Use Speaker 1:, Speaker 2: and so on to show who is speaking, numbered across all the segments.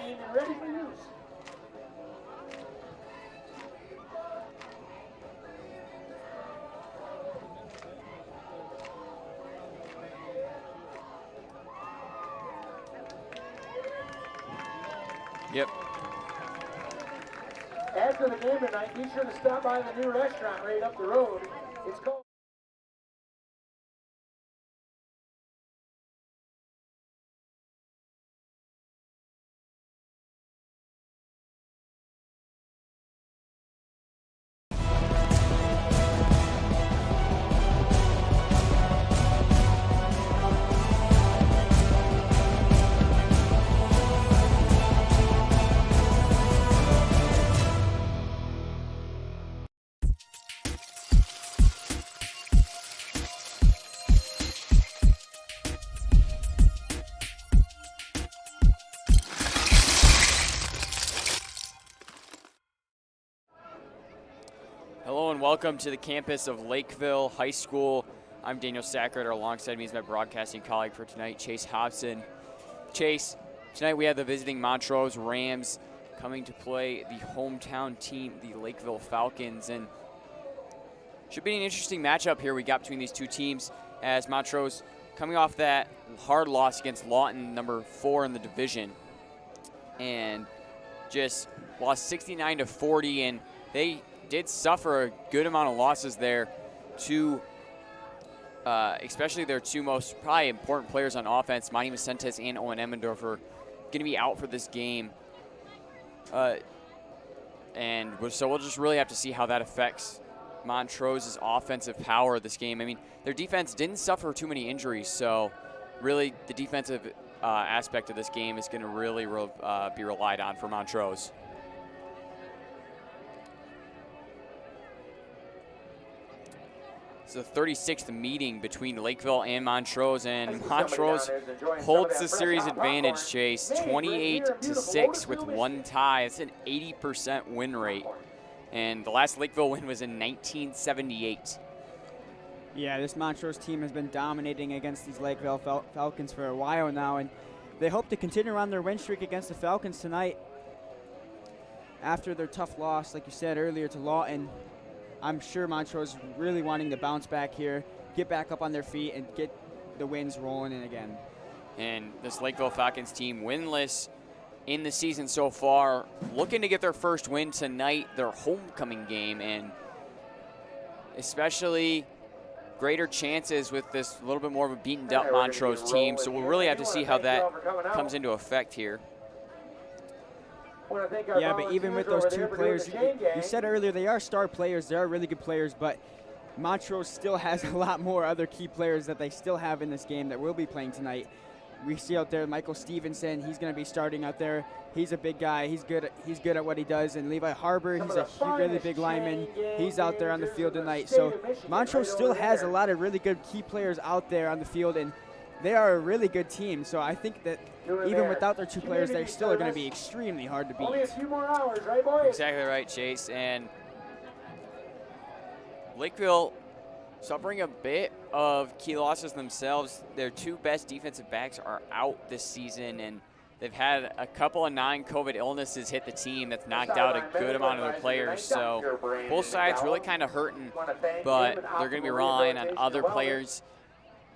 Speaker 1: trained and ready for use.
Speaker 2: Yep.
Speaker 1: After the game tonight, be sure to stop by the new restaurant right up the road. It's called...
Speaker 2: Hello and welcome to the campus of Lakeville High School. I'm Daniel Sackrider. Alongside me is my broadcasting colleague for tonight, Chase Hobson. Chase, tonight we have the visiting Montrose Rams coming to play the hometown team, the Lakeville Falcons, and should be an interesting matchup here we got between these two teams, as Montrose coming off that hard loss against Lawton, number 4 in the division, and just lost 69-40, and they did suffer a good amount of losses there to especially their two most probably important players on offense, Monty Vicentes and Owen Emmendorfer, going to be out for this game. And so we'll just really have to see how that affects Montrose's offensive power this game. I mean, their defense didn't suffer too many injuries, so really the defensive aspect of this game is going to really be relied on for Montrose. It's the 36th meeting between Lakeville and Montrose, and Montrose holds the series advantage, Chase, 28-6 with one tie. It's an 80% win rate, and the last Lakeville win was in 1978.
Speaker 3: Yeah, this Montrose team has been dominating against these Lakeville Falcons for a while now, and they hope to continue on their win streak against the Falcons tonight. After their tough loss, like you said earlier, to Lawton, I'm sure Montrose is really wanting to bounce back here, get back up on their feet, and get the wins rolling in again.
Speaker 2: And this Lakeville Falcons team winless in the season so far, looking to get their first win tonight, their homecoming game, and especially greater chances with this little bit more of a beaten up Montrose team. So we'll really have to see how that comes into effect here.
Speaker 3: Yeah, but even with those two players, you said earlier they are star players, they are really good players, but Montrose still has a lot more other key players that they still have in this game that will be playing tonight. We see out there Michael Stevenson, he's going to be starting out there. He's a big guy, he's good at what he does. And Levi Harbor, he's a really big lineman. He's out there on the field tonight. So Montrose still has a lot of really good key players out there on the field, and they are a really good team. So I think that even without their two players, they still are going to be extremely hard to beat.
Speaker 1: Only a few more hours, right, boys?
Speaker 2: Exactly right, Chase. And Lakeville suffering a bit of key losses themselves. Their two best defensive backs are out this season, and they've had a couple of non-COVID illnesses hit the team that's knocked out a good amount of their players. So both sides really kind of hurting, but they're going to be relying on other players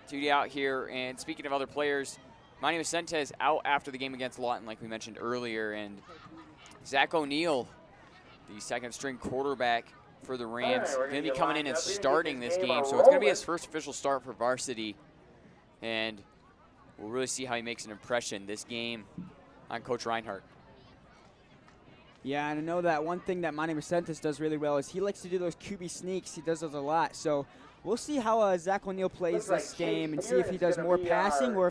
Speaker 2: to get out here. And speaking of other players, Monty Vicentes out after the game against Lawton, like we mentioned earlier, and Zach O'Neill, the second-string quarterback for the Rams, going to be coming in and starting this game. So it's going to be his first official start for Varsity, and we'll really see how he makes an impression this game on Coach Reinhardt.
Speaker 3: Yeah, and I know that one thing that Monty Vicentes does really well is he likes to do those QB sneaks. He does those a lot. So we'll see how Zach O'Neill plays this game and see if he does more passing or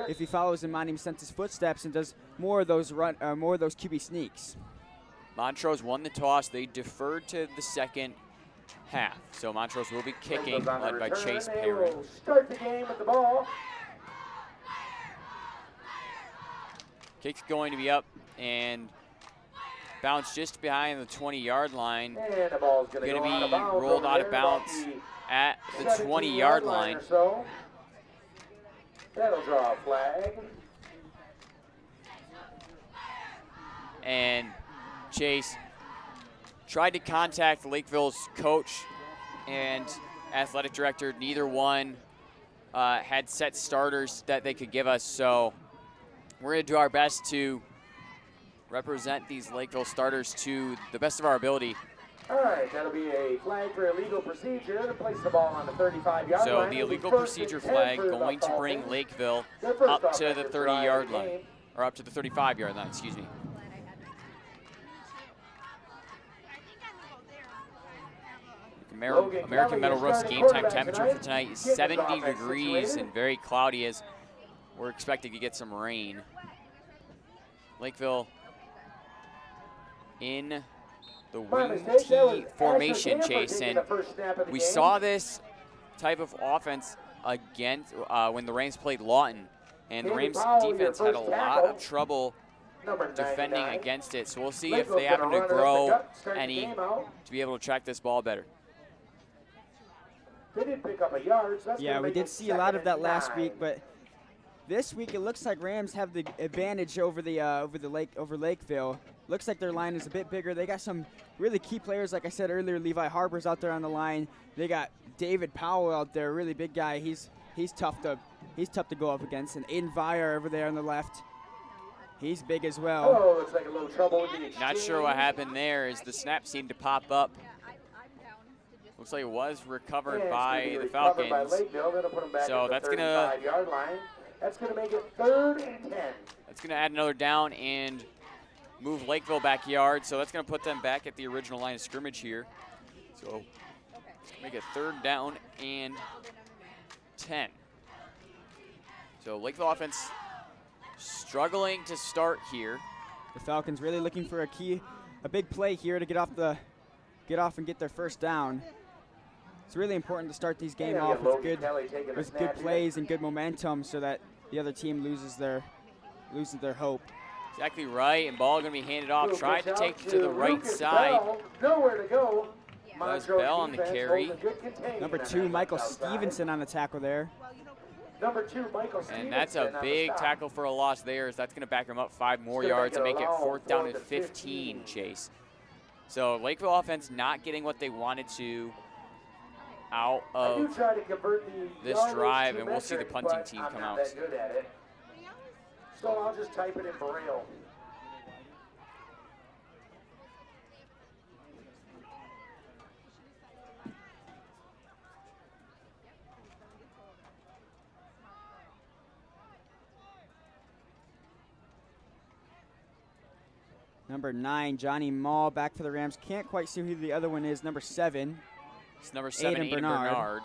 Speaker 3: if he follows in Monty Vicentes' footsteps and does more of those QB sneaks.
Speaker 2: Montrose won the toss. They deferred to the second half. So Montrose will be kicking, led by Chase Perry.
Speaker 1: Start the game with the ball.
Speaker 2: Kick's going to be up and bounce just behind the 20-yard line.
Speaker 1: And the ball's going to
Speaker 2: be rolled out of bounds at the 20-yard line.
Speaker 1: So that'll draw a flag.
Speaker 2: And Chase tried to contact Lakeville's coach and athletic director. Neither one had set starters that they could give us, so we're going to do our best to represent these Lakeville starters to the best of our ability.
Speaker 1: All right, that'll be a flag for illegal procedure to place the ball on the 35-yard line.
Speaker 2: So the illegal procedure flag going to bring Lakeville up to the 30-yard line, or up to the 35-yard line, excuse me. American Metal Roof's game time temperature for tonight is 70 degrees and very cloudy, as we're expecting to get some rain. Lakeville in the wing T formation, Chase, and we saw this type of offense against when the Rams played Lawton, and the Rams defense had a lot of trouble defending against it. So we'll see if they happen to grow any to be able to track this ball better.
Speaker 1: They did pick up a yard, so
Speaker 3: yeah, we did see a lot of that last week, but this week it looks like Rams have the advantage over Lakeville. Looks like their line is a bit bigger. They got some really key players, like I said earlier. Levi Harper's out there on the line. They got David Powell out there, really big guy. He's tough to go up against. And Aiden Vire over there on the left. He's big as well.
Speaker 1: Oh, looks like a little trouble with the exchange.
Speaker 2: Not sure what happened there, as the snap seemed to pop up. Looks like it was recovered by the Falcons. So that's gonna
Speaker 1: make it 3rd and 10.
Speaker 2: That's gonna add another down and move Lakeville backyard. So that's gonna put them back at the original line of scrimmage here. So make it 3rd down and 10. So Lakeville offense struggling to start here.
Speaker 3: The Falcons really looking for a big play here to get off and get their first down. It's really important to start these games off with good plays and good momentum, so that the other team loses their hope.
Speaker 2: Exactly right, and ball going to be handed off. Tried to take it to the right side.
Speaker 1: Nowhere to go.
Speaker 2: Buzz Bell on the carry.
Speaker 3: Number 2, Michael Stevenson on the tackle there.
Speaker 1: Number 2, Michael Stevenson.
Speaker 2: And that's a big tackle for a loss there, as that's going to back him up 5 more yards and make it 4th down and 15, Chase. So Lakeville offense not getting what they wanted to out of this drive, and we'll see the punting team come out.
Speaker 1: So I'll just type it in Braille.
Speaker 3: Number 9, Johnny Mall, back for the Rams. Can't quite see who the other one is. Number 7.
Speaker 2: It's number 7, Aiden Bernard.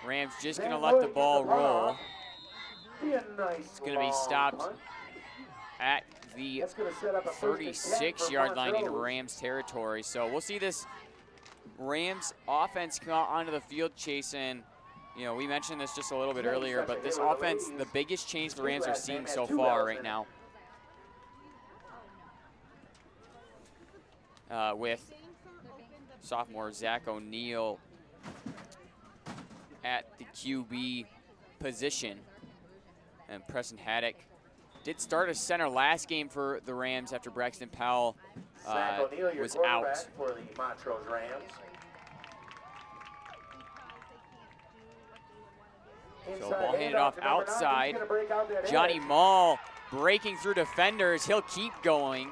Speaker 2: Rams just going to let the ball roll. It's going to be stopped at the 36-yard line in Rams territory. So we'll see this Rams offense come out onto the field, chasing. You know, we mentioned this just a little bit earlier, but this offense, the biggest change the Rams are seeing so far right now. With sophomore Zach O'Neal at the QB position. And Preston Haddock did start as center last game for the Rams after Braxton Powell was out.
Speaker 1: For the Montrose Rams.
Speaker 2: So ball handed off outside. Johnny Mall breaking through defenders. He'll keep going.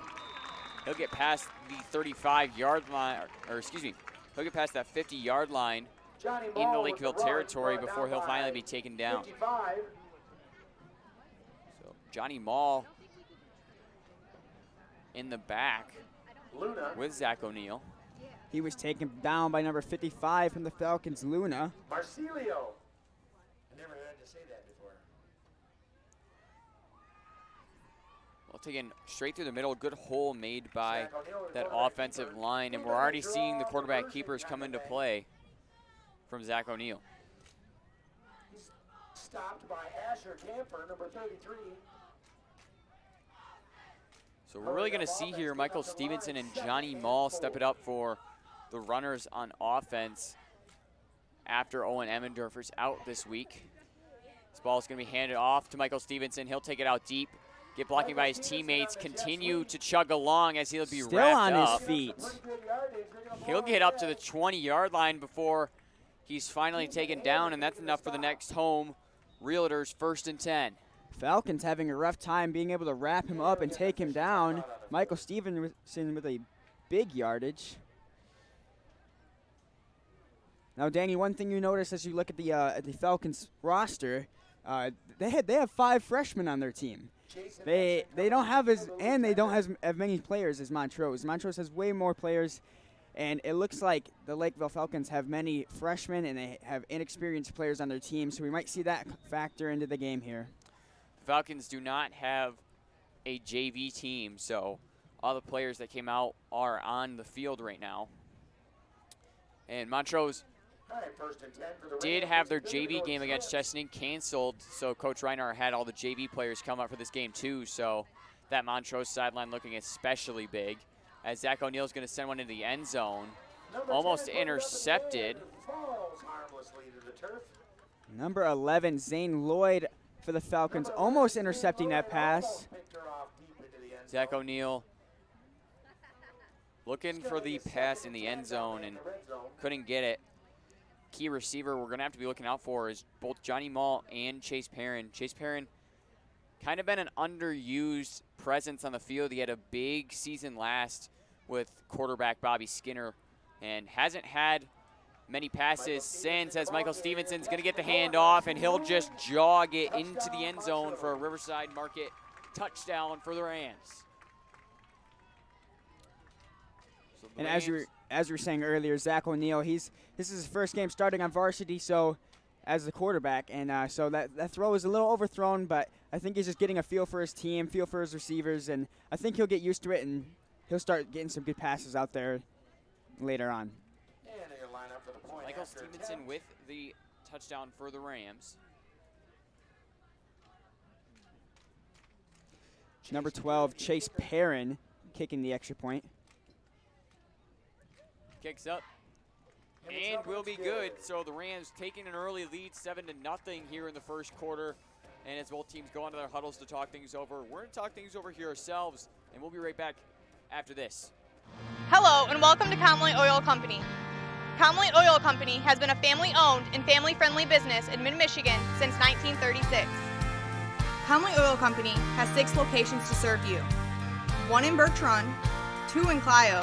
Speaker 2: He'll get past the 35-yard line, or excuse me, he'll get past that 50-yard line in the Lakeville territory before he'll finally be taken down. So Johnny Mall in the back with Zach O'Neal.
Speaker 3: He was taken down by number 55 from the Falcons, Luna.
Speaker 1: Marcelio. I never heard to say that before.
Speaker 2: Well, taken straight through the middle, good hole made by that offensive line, and we're already seeing the quarterback keepers come into play from Zach O'Neal.
Speaker 1: He's stopped by Asher Camper, number 33.
Speaker 2: So we're really going to see here Michael Stevenson and Johnny Mall step it up for the runners on offense after Owen Emmendorfer's out this week. This ball is going to be handed off to Michael Stevenson. He'll take it out deep get blocking by his teammates, continue to chug along as he'll be
Speaker 3: Still
Speaker 2: wrapped
Speaker 3: on
Speaker 2: up.
Speaker 3: his feet.
Speaker 2: He'll get up to the 20-yard line before he's finally taken down, and that's enough for the next home. Realtors 1st and 10.
Speaker 3: Falcons having a rough time being able to wrap him up and take him down. Michael Stevenson with a big yardage. Now, Danny, one thing you notice as you look at the Falcons roster, they have 5 freshmen on their team. They don't have as many players as Montrose. Montrose has way more players, and it looks like the Lakeville Falcons have many freshmen and they have inexperienced players on their team, so we might see that factor into the game here.
Speaker 2: Falcons do not have a JV team, so all the players that came out are on the field right now. And Montrose did have their JV game against Chesaning canceled, so Coach Reinhardt had all the JV players come up for this game too, so that Montrose sideline looking especially big. As Zach O'Neill's going to send one into the end zone. Almost intercepted.
Speaker 3: Number 11, Zane Lloyd for the Falcons, almost intercepting that pass.
Speaker 2: Zach O'Neill looking for the pass in the end zone and couldn't get it. Key receiver we're going to have to be looking out for is both Johnny Mall and Chase Perrin. Chase Perrin kind of been an underused presence on the field. He had a big season last with quarterback Bobby Skinner and hasn't had many passes since, as Michael Stevenson's going to get the handoff, and he'll just jog it into the end zone for a Riverside Market touchdown for the Rams. So the
Speaker 3: And
Speaker 2: Rams,
Speaker 3: as you were saying earlier, Zach O'Neill, this is his first game starting on varsity, so as the quarterback, and so that throw is a little overthrown, but I think he's just getting a feel for his team, feel for his receivers, and I think he'll get used to it, and he'll start getting some good passes out there later on.
Speaker 2: Michael Stevenson with the touchdown for the Rams.
Speaker 3: Number 12, Chase Perrin, kicking the extra point.
Speaker 2: Kicks up and will be good. So the Rams taking an early lead, 7-0 here in the first quarter. And as both teams go onto their huddles to talk things over, we're going to talk things over here ourselves, and we'll be right back after this.
Speaker 4: Hello and welcome to Comley Oil Company. Comley Oil Company has been a family-owned and family-friendly business in mid-Michigan since 1936. Comley Oil Company has 6 locations to serve you. 1 in Bertrand, 2 in Clio,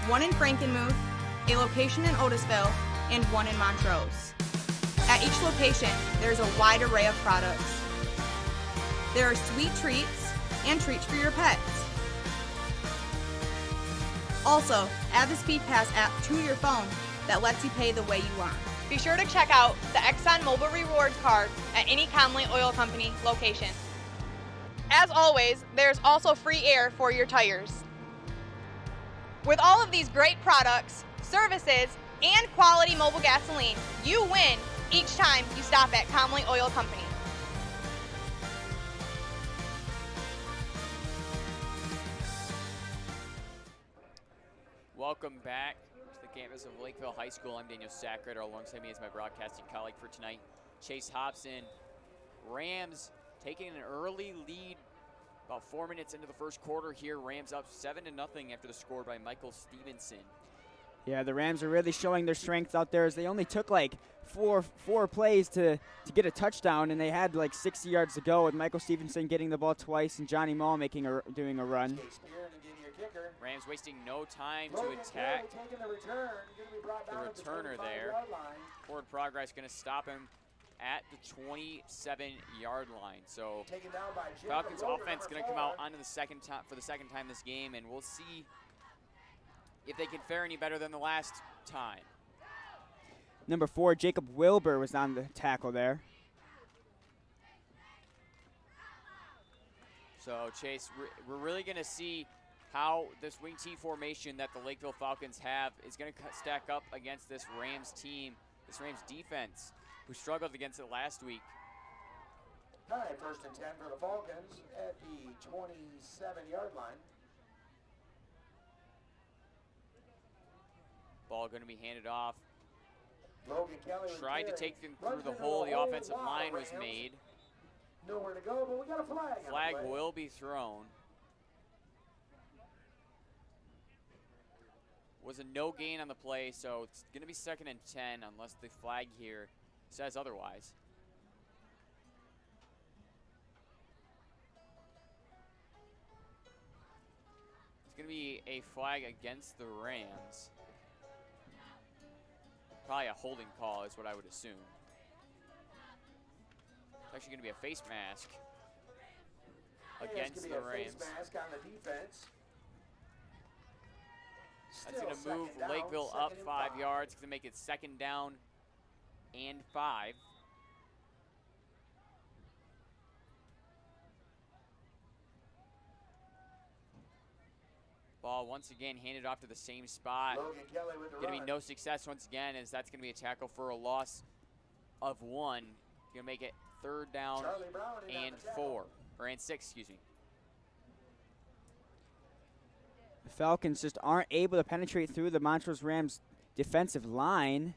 Speaker 4: 1 in Frankenmuth, a location in Otisville, and 1 in Montrose. At each location, there is a wide array of products. There are sweet treats and treats for your pets. Also, add the Speed Pass app to your phone that lets you pay the way you want. Be sure to check out the Exxon Mobil Rewards card at any Comley Oil Company location. As always, there's also free air for your tires. With all of these great products, services, and quality mobile gasoline, you win each time you stop at Comley Oil Company.
Speaker 2: Welcome back to the campus of Lakeville High School. I'm Daniel Sacred. Alongside me is my broadcasting colleague for tonight, Chase Hobson. Rams taking an early lead about 4 minutes into the first quarter here. Rams up 7-0 after the score by Michael Stevenson.
Speaker 3: Yeah, the Rams are really showing their strength out there as they only took like four plays to get a touchdown, and they had like 60 yards to go with Michael Stevenson getting the ball twice and Johnny Mall doing a run.
Speaker 2: Rams wasting no time to attack the returner there. Forward progress going to stop him at the 27-yard line. So Falcons offense going to come out onto the second time for the second time this game, and we'll see if they can fare any better than the last time.
Speaker 3: Number 4, Jacob Wilbur was on the tackle there.
Speaker 2: So Chase, we're really going to see how this wing T formation that the Lakeville Falcons have is going to stack up against this Rams team, this Rams defense, who struggled against it last week.
Speaker 1: All right, 1st and 10 for the Falcons at the 27-yard line.
Speaker 2: Ball going to be handed off.
Speaker 1: Logan Kelly
Speaker 2: Tried to take them through the hole. The offensive line was made.
Speaker 1: Nowhere to go, but we got a flag.
Speaker 2: Flag will be thrown. Was a no gain on the play, so it's going to be 2nd and 10 unless the flag here says otherwise. It's going to be a flag against the Rams. Probably a holding call is what I would assume. It's actually going to be a face mask against the Rams.
Speaker 1: Face mask on the defense.
Speaker 2: That's going to move Lakeville up 5 yards. It's going to make it 2nd down and 5. Ball once again handed off to the same spot. Going to be no success once again, as that's going to be a tackle for a loss of 1. Going to make it 3rd down and 4, or and 6, excuse me.
Speaker 3: The Falcons just aren't able to penetrate through the Montrose Rams defensive line.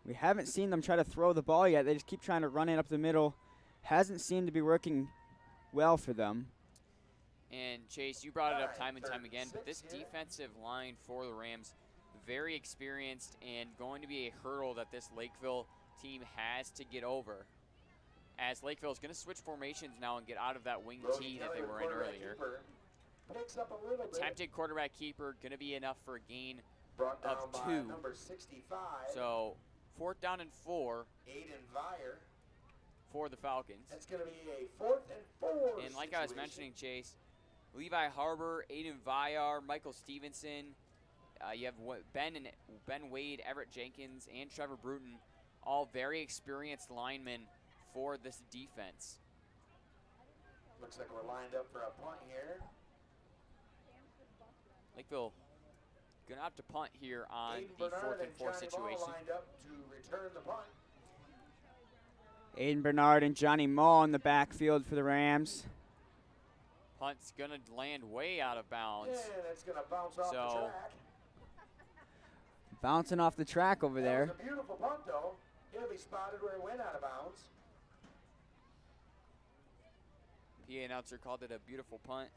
Speaker 3: We haven't seen them try to throw the ball yet. They just keep trying to run it up the middle. Hasn't seemed to be working well for them.
Speaker 2: And Chase, you brought it up time and time again, but this defensive line for the Rams, very experienced and going to be a hurdle that this Lakeville team has to get over. As Lakeville is going to switch formations now and get out of that wing T that they were in earlier. Attempted quarterback keeper, going to be enough for a gain of 2. So 4th down and 4 for the Falcons.
Speaker 1: It's going to be a 4th and 4.
Speaker 2: And like I was mentioning, Chase, Levi Harbor, Aiden Vyar, Michael Stevenson, you have Ben Wade, Everett Jenkins, and Trevor Bruton, all very experienced linemen for this defense.
Speaker 1: Looks like we're lined up for a punt here.
Speaker 2: Lakeville gonna have to punt here on the 4th and 4 situation.
Speaker 1: Lined up to return the punt.
Speaker 3: Aiden Bernard and Johnny Mall in the backfield for the Rams.
Speaker 2: Punt's gonna land way out of bounds.
Speaker 1: Yeah, that's gonna bounce off the track.
Speaker 3: Bouncing off the track over there.
Speaker 1: That was a beautiful punt, though. It'll be spotted where it went out of bounds.
Speaker 2: PA announcer called it a beautiful punt.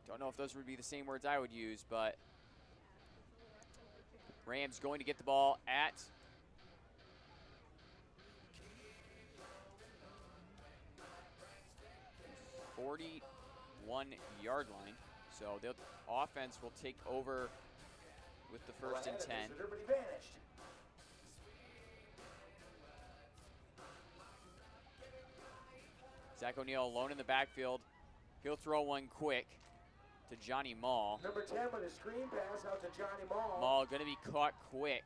Speaker 2: Don't know if those would be the same words I would use, but Rams going to get the ball at the 41-yard line. So the offense will take over with the 1st and 10. Zach O'Neill alone in the backfield. He'll throw one quick to Johnny Mall.
Speaker 1: Number 10 with a screen pass out to Johnny Mall.
Speaker 2: Mall going to be caught quick.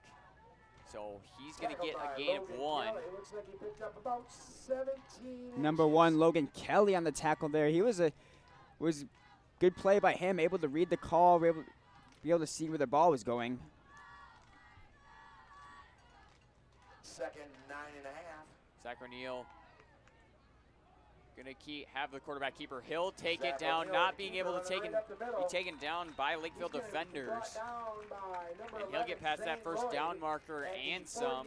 Speaker 2: So he's going to get a gain of 1.
Speaker 1: It looks like he picked up about 17
Speaker 3: Number 1, Logan Kelly on the tackle there. He was good play by him, able to read the call, be able to see where the ball was going.
Speaker 1: 2nd, 9.5.
Speaker 2: Zach O'Neill going to have the quarterback keeper. He'll take it down, not being able to be taken down by Lakeville defenders. And he'll get past that 1st down marker and some.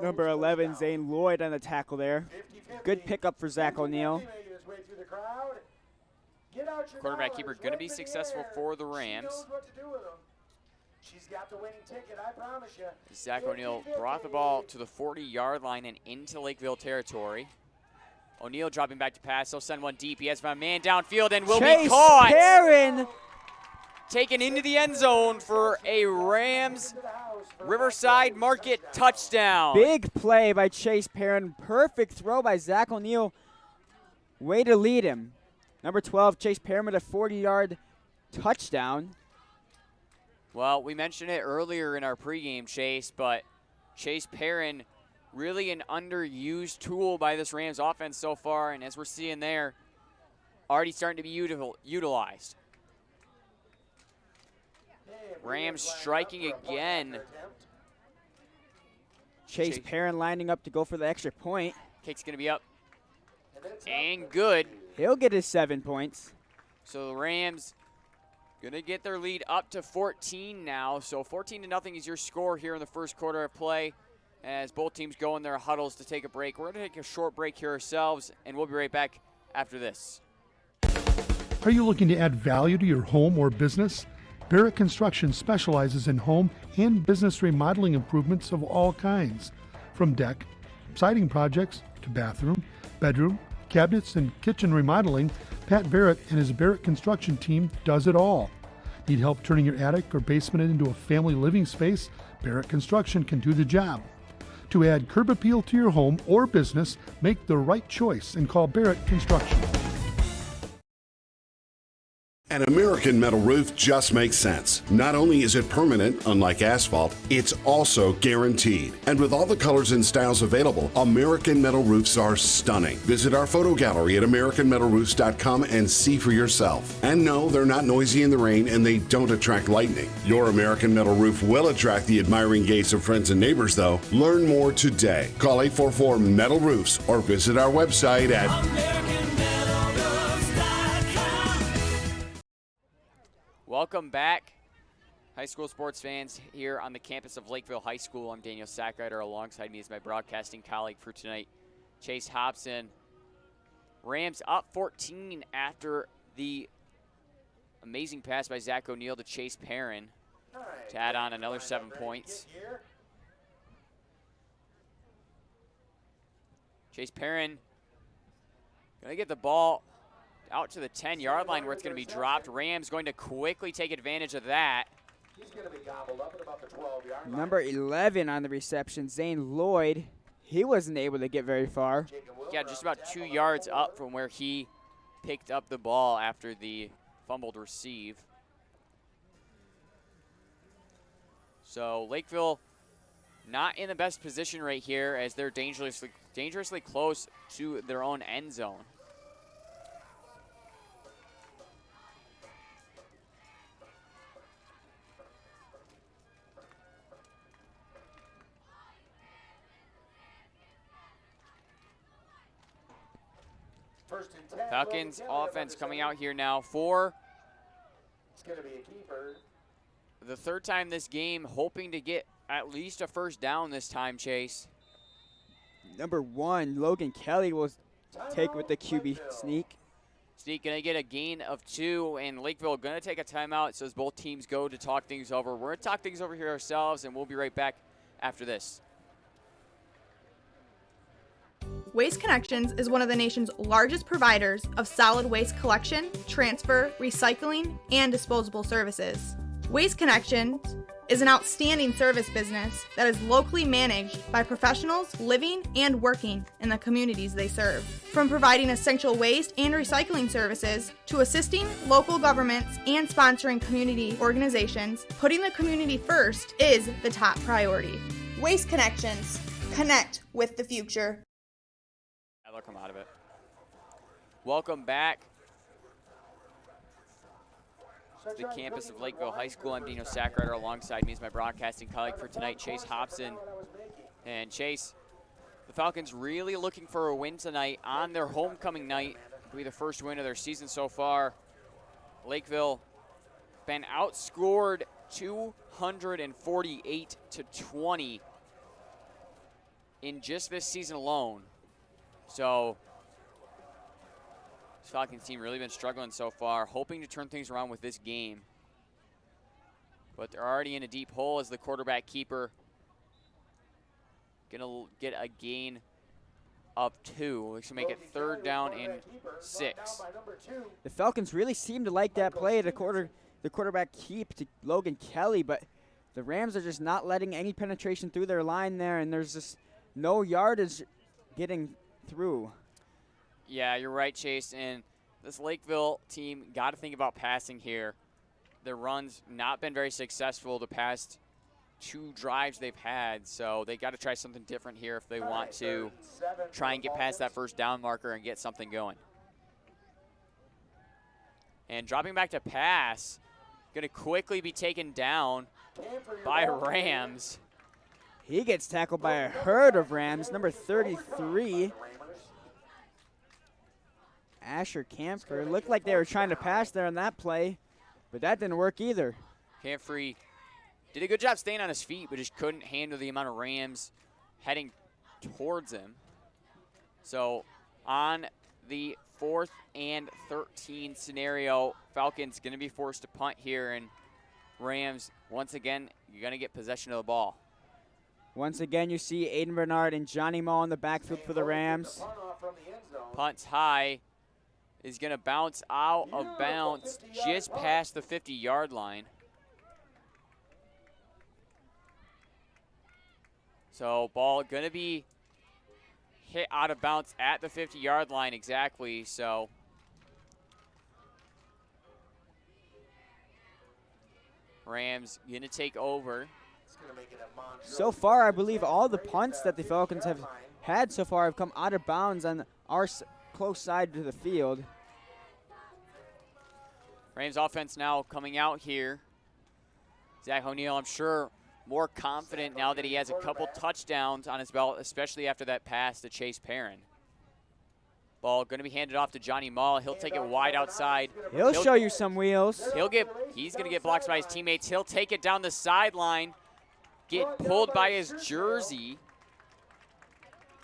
Speaker 3: Number 11, Zane Lloyd on the tackle there. Good pickup for Zach O'Neill.
Speaker 2: Quarterback keeper going to be successful for the Rams.
Speaker 1: She's got the winning ticket, I promise you.
Speaker 2: Zach O'Neill brought the ball to the 40-yard line and into Lakeville territory. O'Neill dropping back to pass. He'll send one deep. He has my man downfield and will be caught.
Speaker 3: Perrin
Speaker 2: taken into the end zone for a Rams Riverside Market touchdown.
Speaker 3: Big play by Chase Perrin. Perfect throw by Zach O'Neill. Way to lead him. Number 12, Chase Perrin with a 40-yard touchdown.
Speaker 2: Well, we mentioned it earlier in our pregame, Chase, but Chase Perrin, really an underused tool by this Rams offense so far, and as we're seeing there, already starting to be utilized. Rams striking again.
Speaker 3: Chase Perrin lining up to go for the extra point.
Speaker 2: Kick's going to be up and good.
Speaker 3: He'll get his 7 points.
Speaker 2: So the Rams going to get their lead up to 14 now. So 14-0 is your score here in the 1st quarter of play. as both teams go in their huddles to take a break. We're going to take a short break here ourselves, and we'll be right back after this.
Speaker 5: Are you looking to add value to your home or business? Barrett Construction specializes in home and business remodeling improvements of all kinds, from deck, siding projects to bathroom, bedroom, cabinets, and kitchen remodeling. Pat Barrett and his Barrett Construction team does it all. Need help turning your attic or basement into a family living space? Barrett Construction can do the job. To add curb appeal to your home or business, make the right choice and call Barrett Construction.
Speaker 6: An American metal roof just makes sense. Not only is it permanent, unlike asphalt, it's also guaranteed. And with all the colors and styles available, American metal roofs are stunning. Visit our photo gallery at AmericanMetalRoofs.com and see for yourself. And no, they're not noisy in the rain and they don't attract lightning. Your American metal roof will attract the admiring gaze of friends and neighbors, though. Learn more today. Call 844-METAL-ROOFS or visit our website at
Speaker 2: Welcome back, high school sports fans here on the campus of Lakeville High School. I'm Daniel Sackrider. Alongside me is my broadcasting colleague for tonight, Chase Hobson. Rams up 14 after the amazing pass by Zach O'Neal to Chase Perrin to add on another 7 points. Chase Perrin going to get the ball out to the 10-yard line where it's going to be dropped. Rams going to quickly take advantage of that.
Speaker 1: He's going to be gobbled up at about the 12-yard line.
Speaker 3: Number 11 on the reception, Zane Lloyd. He wasn't able to get very far.
Speaker 2: Yeah, just about 2 yards up from where he picked up the ball after the fumbled receive. So Lakeville not in the best position right here as they're dangerously close to their own end zone. Falcons offense coming out here now for
Speaker 1: It's going to be a keeper.
Speaker 2: the third time this game, hoping to get at least a first down this time, Chase.
Speaker 3: Number 1, Logan Kelly will take with the QB sneak.
Speaker 2: Sneak going to get a gain of 2, and Lakeville going to take a timeout so as both teams go to talk things over. We're going to talk things over here ourselves, and we'll be right back after this.
Speaker 4: Waste Connections is one of the nation's largest providers of solid waste collection, transfer, recycling, and disposable services. Waste Connections is an outstanding service business that is locally managed by professionals living and working in the communities they serve. From providing essential waste and recycling services to assisting local governments and sponsoring community organizations, putting the community first is the top priority. Waste Connections. Connect with the future.
Speaker 2: They'll come out of it. Welcome back to the campus of Lakeville High School. I'm Dino Sackrider. Alongside me is my broadcasting colleague for tonight, Chase Hobson. And Chase, the Falcons really looking for a win tonight on their homecoming night. It'll be the first win of their season so far. Lakeville been outscored 248-20 in just this season alone. So this Falcons team really been struggling so far, hoping to turn things around with this game. But they're already in a deep hole as the quarterback keeper gonna get a gain of 2. Which will make it 3rd down and 6.
Speaker 3: The Falcons really seem to like that play, the quarterback keep to Logan Kelly, but the Rams are just not letting any penetration through their line there, and there's just no yardage getting through.
Speaker 2: Yeah, you're right, Chase. And this Lakeville team got to think about passing here. Their runs not been very successful the past 2 drives they've had, so they got to try something different here if they want to try and get past that first down marker and get something going. And dropping back to pass, going to quickly be taken down by Rams.
Speaker 3: He gets tackled by a herd of Rams, number 33. Asher Camphor. Looked like they were trying to pass there on that play, but that didn't work either.
Speaker 2: Camphor did a good job staying on his feet, but just couldn't handle the amount of Rams heading towards him. So on the 4th and 13 scenario, Falcons going to be forced to punt here, and Rams, once again, you're going to get possession of the ball.
Speaker 3: Once again, you see Aiden Bernard and Johnny Mall in the backfield for the Rams.
Speaker 2: Punts high, is going to bounce out of bounds just past the 50-yard line. So ball going to be hit out of bounds at the 50-yard line exactly. So Rams going to take over.
Speaker 3: So far, I believe all the punts that the Falcons have had so far have come out of bounds on our close side to the field.
Speaker 2: Rams offense now coming out here. Zach O'Neal, I'm sure, more confident now that he has a couple touchdowns on his belt, especially after that pass to Chase Perrin. Ball going to be handed off to Johnny Mall. He'll take it wide outside.
Speaker 3: He'll show you some wheels.
Speaker 2: He's going to get blocked by his teammates. He'll take it down the sideline, get pulled by his jersey,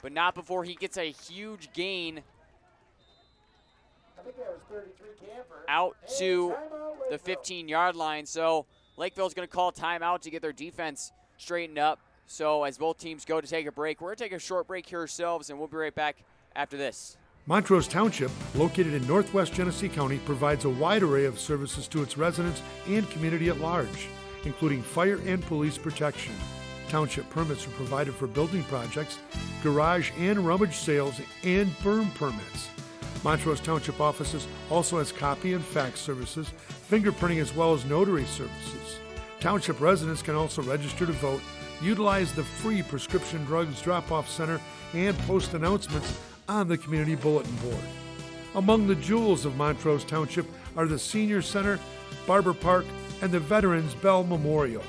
Speaker 2: but not before he gets a huge gain out to the 15-yard line. So Lakeville's going to call a timeout to get their defense straightened up. So as both teams go to take a break, we're going to take a short break here ourselves, and we'll be right back after this.
Speaker 5: Montrose Township, located in northwest Genesee County, provides a wide array of services to its residents and community at large, including fire and police protection. Township permits are provided for building projects, garage and rummage sales, and burn permits. Montrose Township offices also has copy and fax services, fingerprinting, as well as notary services. Township residents can also register to vote, utilize the free prescription drugs drop-off center, and post announcements on the community bulletin board. Among the jewels of Montrose Township are the Senior Center, Barber Park, and the Veterans Bell Memorial.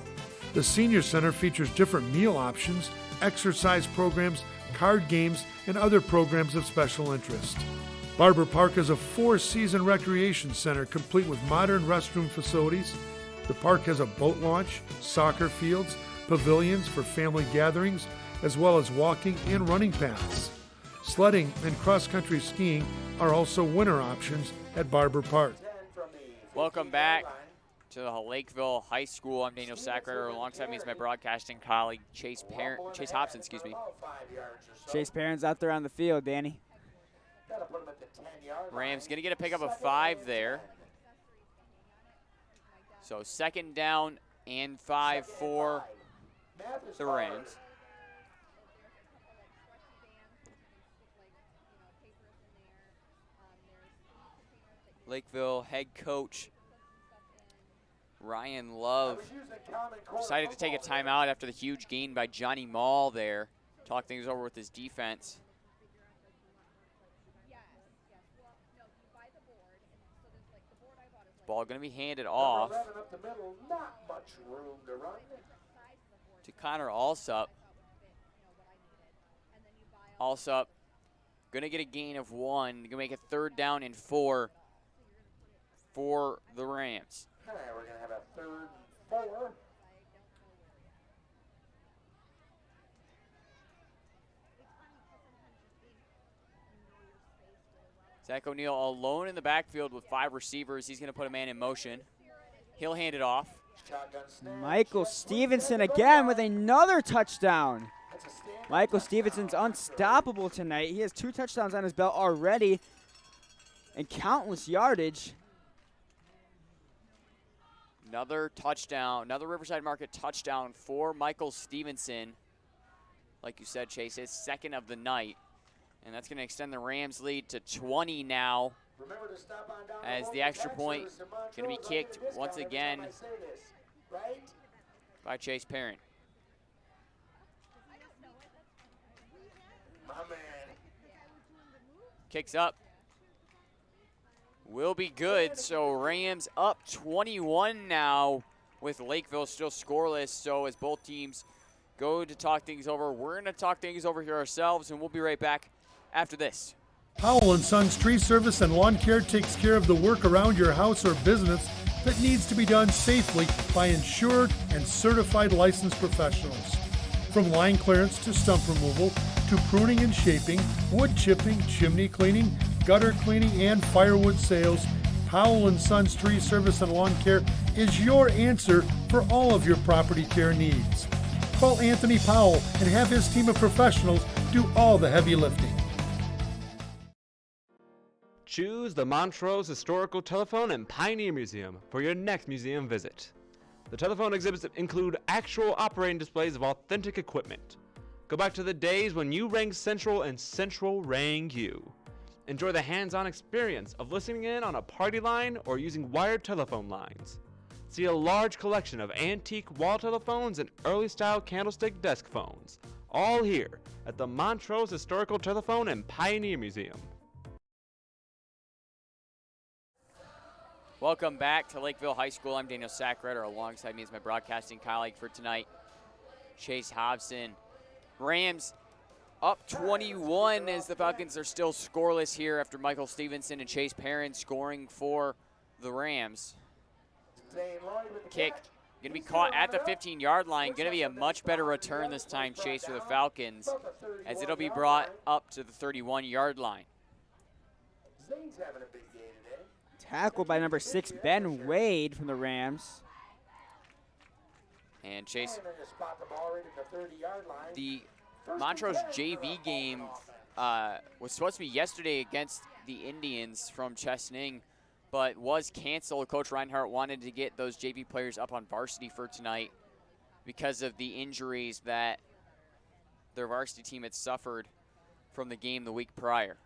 Speaker 5: The Senior Center features different meal options, exercise programs, card games, and other programs of special interest. Barber Park is a 4-season recreation center complete with modern restroom facilities. The park has a boat launch, soccer fields, pavilions for family gatherings, as well as walking and running paths. Sledding and cross-country skiing are also winter options at Barber Park.
Speaker 2: Welcome back to the Lakeville High School. I'm Daniel Sackrader. Alongside me is my broadcasting colleague, Chase Hobson.
Speaker 3: Chase Perrin's out there on the field, Danny.
Speaker 2: Rams going to get a pickup of 5 there. So 2nd down and 5 for the Rams. Lakeville head coach Ryan Love decided to take a timeout after the huge gain by Johnny Mall there. Talk things over with his defense. Ball going to be handed off to Connor Alsup. Alsup going to get a gain of 1. Going to make a 3rd down and 4 for the Rams.
Speaker 1: All right, we're going to have a 3rd and 4.
Speaker 2: Zach O'Neal alone in the backfield with 5 receivers. He's going to put a man in motion. He'll hand it off.
Speaker 3: Michael Stevenson again with another touchdown. Michael Stevenson's unstoppable tonight. He has 2 touchdowns on his belt already and countless yardage.
Speaker 2: Another touchdown, another Riverside Market touchdown for Michael Stevenson. Like you said, Chase, his 2nd of the night. And that's going to extend the Rams' lead to 20 now, as the extra point going to be kicked once again by Chase Perrin. Kicks up. Will be good. So Rams up 21 now with Lakeville still scoreless. So as both teams go to talk things over, we're going to talk things over here ourselves, and we'll be right back after this.
Speaker 5: Powell & Sons Tree Service and Lawn Care takes care of the work around your house or business that needs to be done safely by insured and certified licensed professionals. From line clearance to stump removal, to pruning and shaping, wood chipping, chimney cleaning, gutter cleaning, and firewood sales, Powell & Sons Tree Service and Lawn Care is your answer for all of your property care needs. Call Anthony Powell and have his team of professionals do all the heavy lifting.
Speaker 7: Choose the Montrose Historical Telephone and Pioneer Museum for your next museum visit. The telephone exhibits include actual operating displays of authentic equipment. Go back to the days when you rang Central and Central rang you. Enjoy the hands-on experience of listening in on a party line or using wired telephone lines. See a large collection of antique wall telephones and early-style candlestick desk phones, all here at the Montrose Historical Telephone and Pioneer Museum.
Speaker 2: Welcome back to Lakeville High School. I'm Daniel Sackrider. Alongside me is my broadcasting colleague for tonight, Chase Hobson. Rams up 21 as the Falcons are still scoreless here after Michael Stevenson and Chase Perrin scoring for the Rams. Kick going to be caught at the 15-yard line. Going to be a much better return this time, Chase, for the Falcons, as it'll be brought up to the 31-yard line.
Speaker 3: Tackled by number 6, Ben Wade from the Rams.
Speaker 2: And Chase, the Montrose JV game was supposed to be yesterday against the Indians from Chesaning, but was canceled. Coach Reinhardt wanted to get those JV players up on varsity for tonight because of the injuries that their varsity team had suffered from the game the week prior.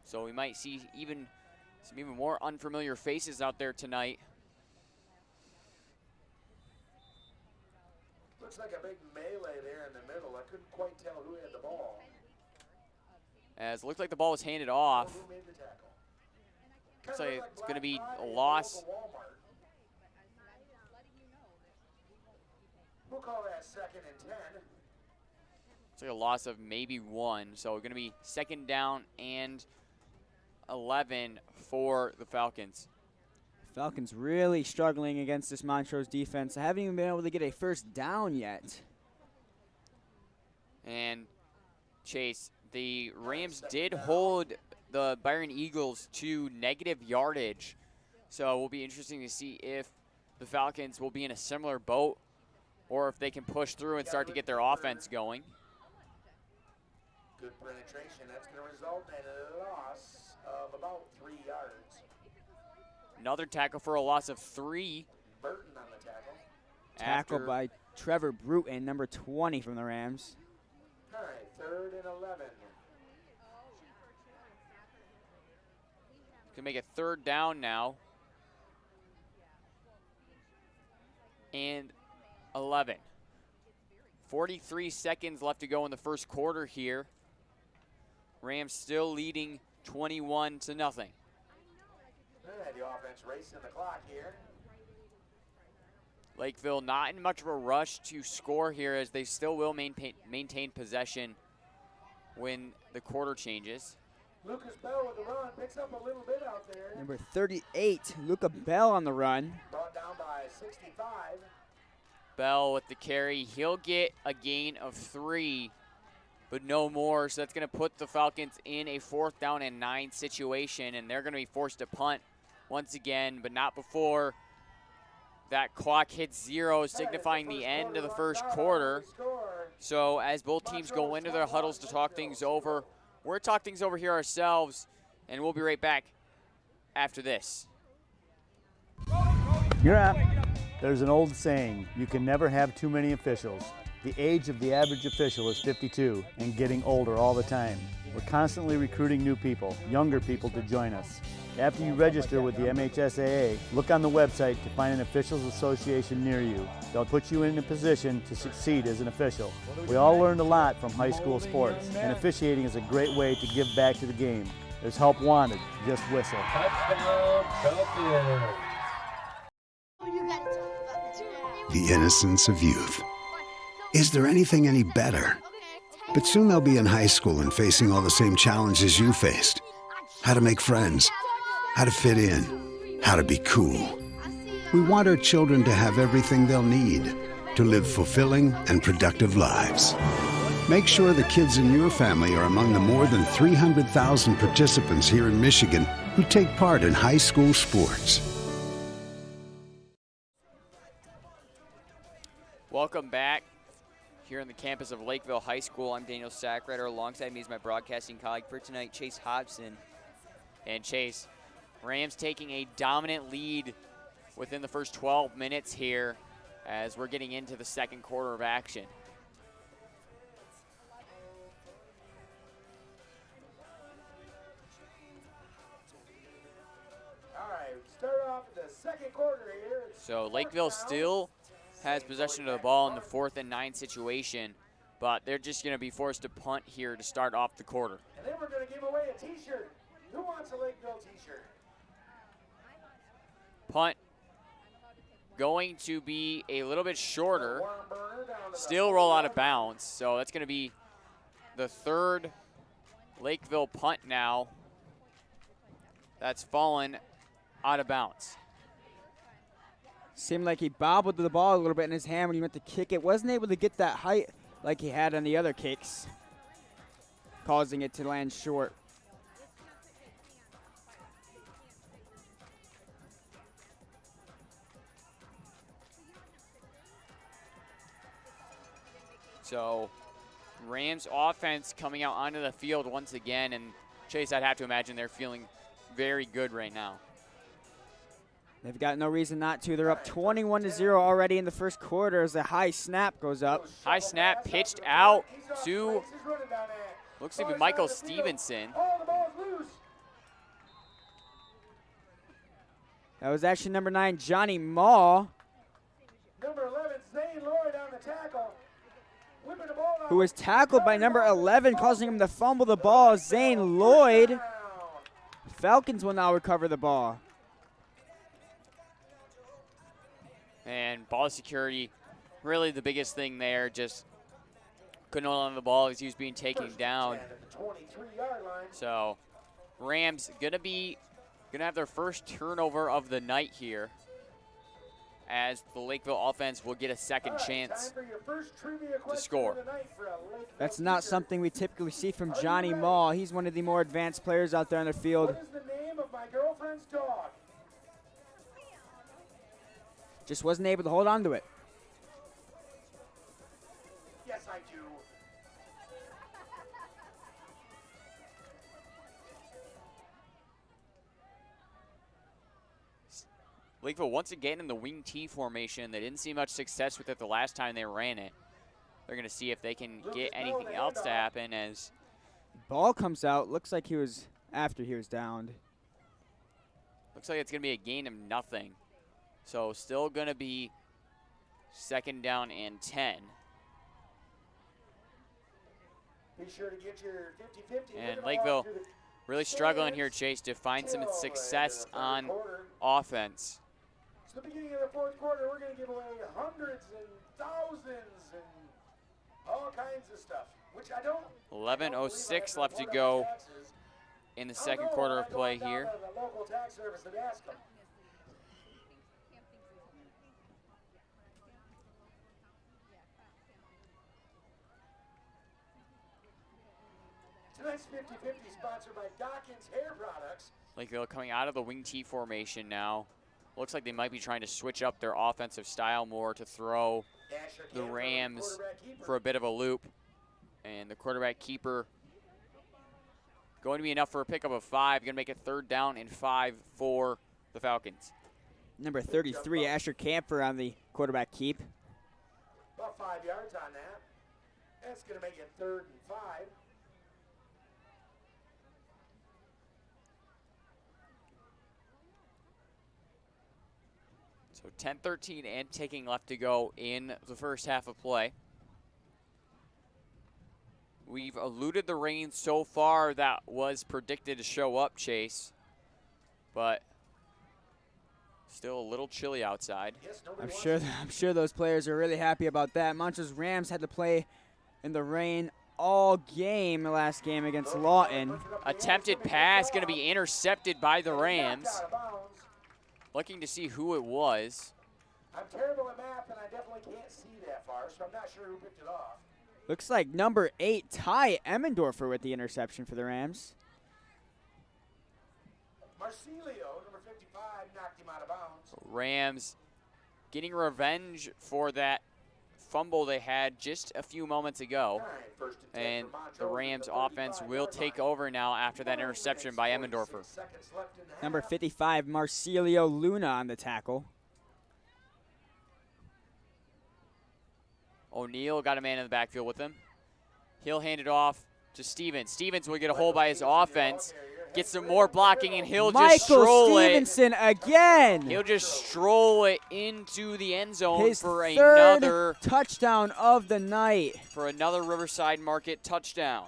Speaker 2: So we might see some even more unfamiliar faces out there tonight.
Speaker 1: Looks like a big melee there in the middle. I couldn't quite tell who had the ball.
Speaker 2: As it looked like the ball was handed off.
Speaker 1: Who made the tackle?
Speaker 2: Looks like it's going to be a loss.
Speaker 1: We'll call that 2nd and 10.
Speaker 2: It's like a loss of maybe 1. So going to be 2nd down and 11 for the Falcons.
Speaker 3: Falcons really struggling against this Montrose defense. I haven't even been able to get a first down yet.
Speaker 2: And Chase, the Rams did hold the Byron Eagles to negative yardage. So it will be interesting to see if the Falcons will be in a similar boat or if they can push through and start to get their offense going.
Speaker 1: Good penetration. That's going to result in a loss of about 3 yards.
Speaker 2: Another tackle for a loss of 3.
Speaker 1: Burton on the tackle.
Speaker 3: Tackled by Trevor Bruton, number 20 from the Rams.
Speaker 1: All right, 3rd and 11.
Speaker 2: Can make it 3rd down now. And 11. 43 seconds left to go in the first quarter here. Rams still leading 21-0.
Speaker 1: The offense racing the clock here.
Speaker 2: Lakeville not in much of a rush to score here, as they still will maintain possession when the quarter changes.
Speaker 1: Lucas Bell with the run, picks up a little bit out there.
Speaker 3: Number 38, Luca Bell on the run.
Speaker 1: Brought down by 65.
Speaker 2: Bell with the carry. He'll get a gain of 3, but no more. So that's going to put the Falcons in a 4th down and 9 situation, and they're going to be forced to punt once again, but not before that clock hits 0, signifying the end of the first quarter. So as both teams go into their huddles to talk things over, we're talking things over here ourselves, and we'll be right back after this.
Speaker 8: You're up. There's an old saying, you can never have too many officials. The age of the average official is 52 and getting older all the time. We're constantly recruiting new people, younger people to join us. After you register with the MHSAA, look on the website to find an officials association near you. They'll put you in a position to succeed as an official. We all learned a lot from high school sports, and officiating is a great way to give back to the game. There's help wanted, just whistle.
Speaker 9: Touchdown, Falcons.
Speaker 6: The innocence of youth. Is there anything any better? But soon they'll be in high school and facing all the same challenges you faced. How to make friends, how to fit in, how to be cool. We want our children to have everything they'll need to live fulfilling and productive lives. Make sure the kids in your family are among the more than 300,000 participants here in Michigan who take part in high school sports.
Speaker 2: Welcome back here on the campus of Lakeville High School. I'm Daniel Sackrider. Alongside me is my broadcasting colleague for tonight, Chase Hobson. And Chase, Rams taking a dominant lead within the first 12 minutes here as we're getting into the second quarter of action.
Speaker 1: All right, start off the second quarter here.
Speaker 2: So Lakeville still has possession of the ball in the 4th and 9 situation, but they're just going to be forced to punt here to start off the quarter.
Speaker 1: And then we're going to give away a t-shirt. Who wants a Lakeville t-shirt?
Speaker 2: Punt going to be a little bit shorter, still roll out of bounds. So that's going to be the 3rd Lakeville punt now that's fallen out of bounds.
Speaker 3: Seemed like he bobbled the ball a little bit in his hand when he went to kick it. Wasn't able to get that height like he had on the other kicks, causing it to land short.
Speaker 2: So Rams offense coming out onto the field once again, and Chase, I'd have to imagine they're feeling very good right now.
Speaker 3: They've got no reason not to. They're up 21-0 already in the first quarter as a high snap goes up.
Speaker 2: High snap pitched out to, looks to be Michael Stevenson.
Speaker 3: That was actually number 9, Johnny Maw,
Speaker 1: Number 11, Zane Lloyd on the tackle. Whipping the ball out.
Speaker 3: who was tackled by number 11, causing him to fumble the ball. Zane Lloyd. Falcons will now recover the ball.
Speaker 2: And ball security, really the biggest thing there, just couldn't hold on to the ball as he was being taken down. So Rams gonna have their first turnover of the night here, as the Lakeville offense will get a second chance to score.
Speaker 3: That's not something we typically see from Johnny Maw. He's one of the more advanced players out there on the field.
Speaker 1: What is the name of my girlfriend's dog?
Speaker 3: Just wasn't able to hold on to it.
Speaker 1: Yes, I do.
Speaker 2: Lakeville once again in the wing T formation. They didn't see much success with it the last time they ran it. They're going to see if they can get anything else to happen as
Speaker 3: Ball comes out. Looks like he was after he was downed.
Speaker 2: looks like it's going to be a gain of nothing. So still going to be 2nd down and 10.
Speaker 1: Be sure to get your 50-50.
Speaker 2: And Lakeville really struggling here, Chase, to find some success on offense.
Speaker 1: It's the beginning of the 4th quarter. We're going to give away hundreds and thousands and all kinds of stuff, which I don't.
Speaker 2: 11:06 left to go in the second quarter of play here.
Speaker 1: The local tax service and ask them. Tonight's 50-50 sponsored by Dawkins Hair Products.
Speaker 2: Lakeville coming out of the wing T formation now. Looks like they might be trying to switch up their offensive style more to throw the Rams for a bit of a loop. And the quarterback keeper going to be enough for a pickup of 5. Going to make it 3rd down and 5 for the Falcons.
Speaker 3: Number 33, Asher Camper on the quarterback keep.
Speaker 1: About 5 yards on that. That's going to make it 3rd and 5.
Speaker 2: So 10-13 and ticking left to go in the first half of play. We've eluded the rain so far that was predicted to show up, Chase. But still a little chilly outside.
Speaker 3: I'm sure those players are really happy about that. Montrose Rams had to play in the rain all game last game against Lawton.
Speaker 2: Attempted pass going to be intercepted by the Rams. Looking to see who it was.
Speaker 1: I'm terrible at math, and I definitely can't see that far, so I'm not sure who picked it off.
Speaker 3: Looks like number 8, Ty Emmendorfer, with the interception for the Rams.
Speaker 1: Marcelio, number 55, knocked him out of bounds.
Speaker 2: Rams getting revenge for that fumble they had just a few moments ago. And the Rams offense will take over now after that interception by Emmendorfer.
Speaker 3: Number 55, Marcelio Luna on the tackle.
Speaker 2: O'Neal got a man in the backfield with him. He'll hand it off to Stevens. Stevens will get a hold by his offense. Get some more blocking, and he'll just stroll
Speaker 3: Stevenson again.
Speaker 2: He'll just stroll it into the end zone
Speaker 3: His
Speaker 2: for
Speaker 3: third
Speaker 2: another
Speaker 3: touchdown of the night.
Speaker 2: For another Riverside Market touchdown.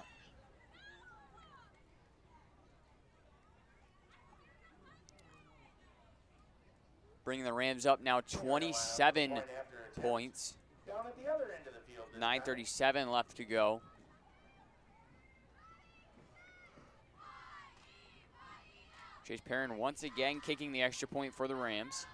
Speaker 2: Bringing the Rams up now 27 points.
Speaker 1: Down at the other end of the field.
Speaker 2: 9:37 left to go. Chase Perrin once again kicking the extra point for the Rams.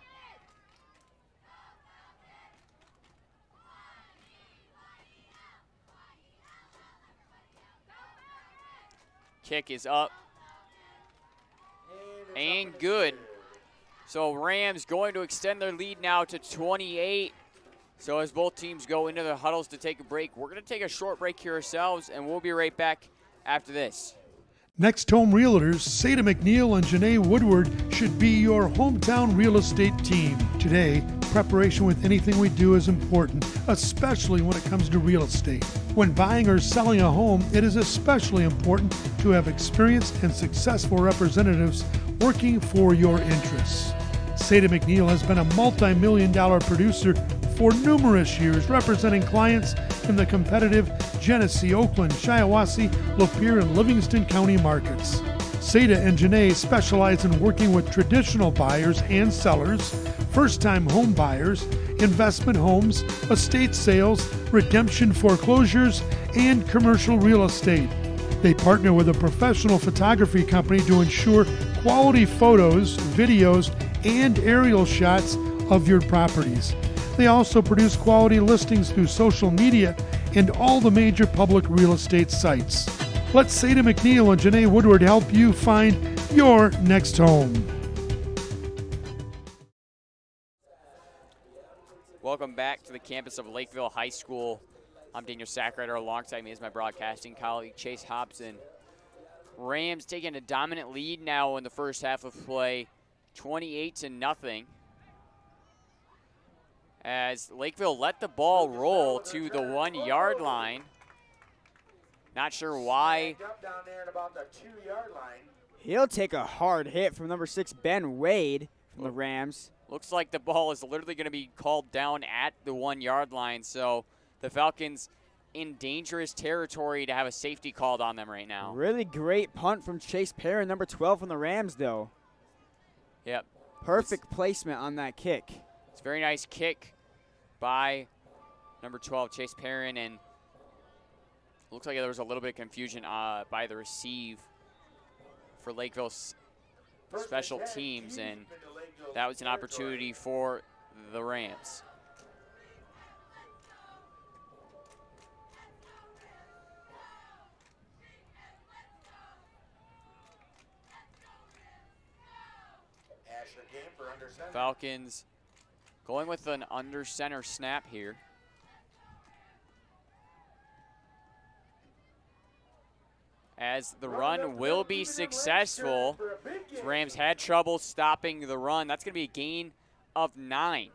Speaker 2: Kick is up. And good. So Rams going to extend their lead now to 28. So as both teams go into the huddles to take a break, we're going to take a short break here ourselves, and we'll be right back after this.
Speaker 5: Next Home Realtors, Seda McNeil and Janae Woodward should be your hometown real estate team. Today, preparation with anything we do is important, especially when it comes to real estate. When buying or selling a home, it is especially important to have experienced and successful representatives working for your interests. Seda McNeil has been a multi-million-dollar producer for numerous years, representing clients in the competitive Genesee, Oakland, Shiawassee, Lapeer, and Livingston County markets. Seda and Janae specialize in working with traditional buyers and sellers, first-time home buyers, investment homes, estate sales, redemption foreclosures, and commercial real estate. They partner with a professional photography company to ensure quality photos, videos, and aerial shots of your properties. They also produce quality listings through social media and all the major public real estate sites. Let Seda McNeil and Janae Woodward help you find your next home.
Speaker 2: Welcome back to the campus of Lakeville High School. I'm Daniel Sackrider. Alongside me is my broadcasting colleague, Chase Hobson. Rams taking a dominant lead now in the first half of play, 28-0. As Lakeville let the ball roll to the 1 yard line. Not sure why.
Speaker 1: Down there at about the 2 yard line.
Speaker 3: He'll take a hard hit from number 6, Ben Wade from the Rams.
Speaker 2: Looks like the ball is literally going to be called down at the 1 yard line. So the Falcons in dangerous territory to have a safety called on them right now.
Speaker 3: Really great punt from Chase Perrin, number 12 from the Rams, though.
Speaker 2: Yep.
Speaker 3: Perfect placement on that kick.
Speaker 2: It's a very nice kick by number 12, Chase Perrin, and looks like there was a little bit of confusion by the receive for Lakeville's special teams, and that was an opportunity for the Rams. Falcons going with an under center snap here. As the run will be successful. Rams had trouble stopping the run. That's going to be a gain of 9.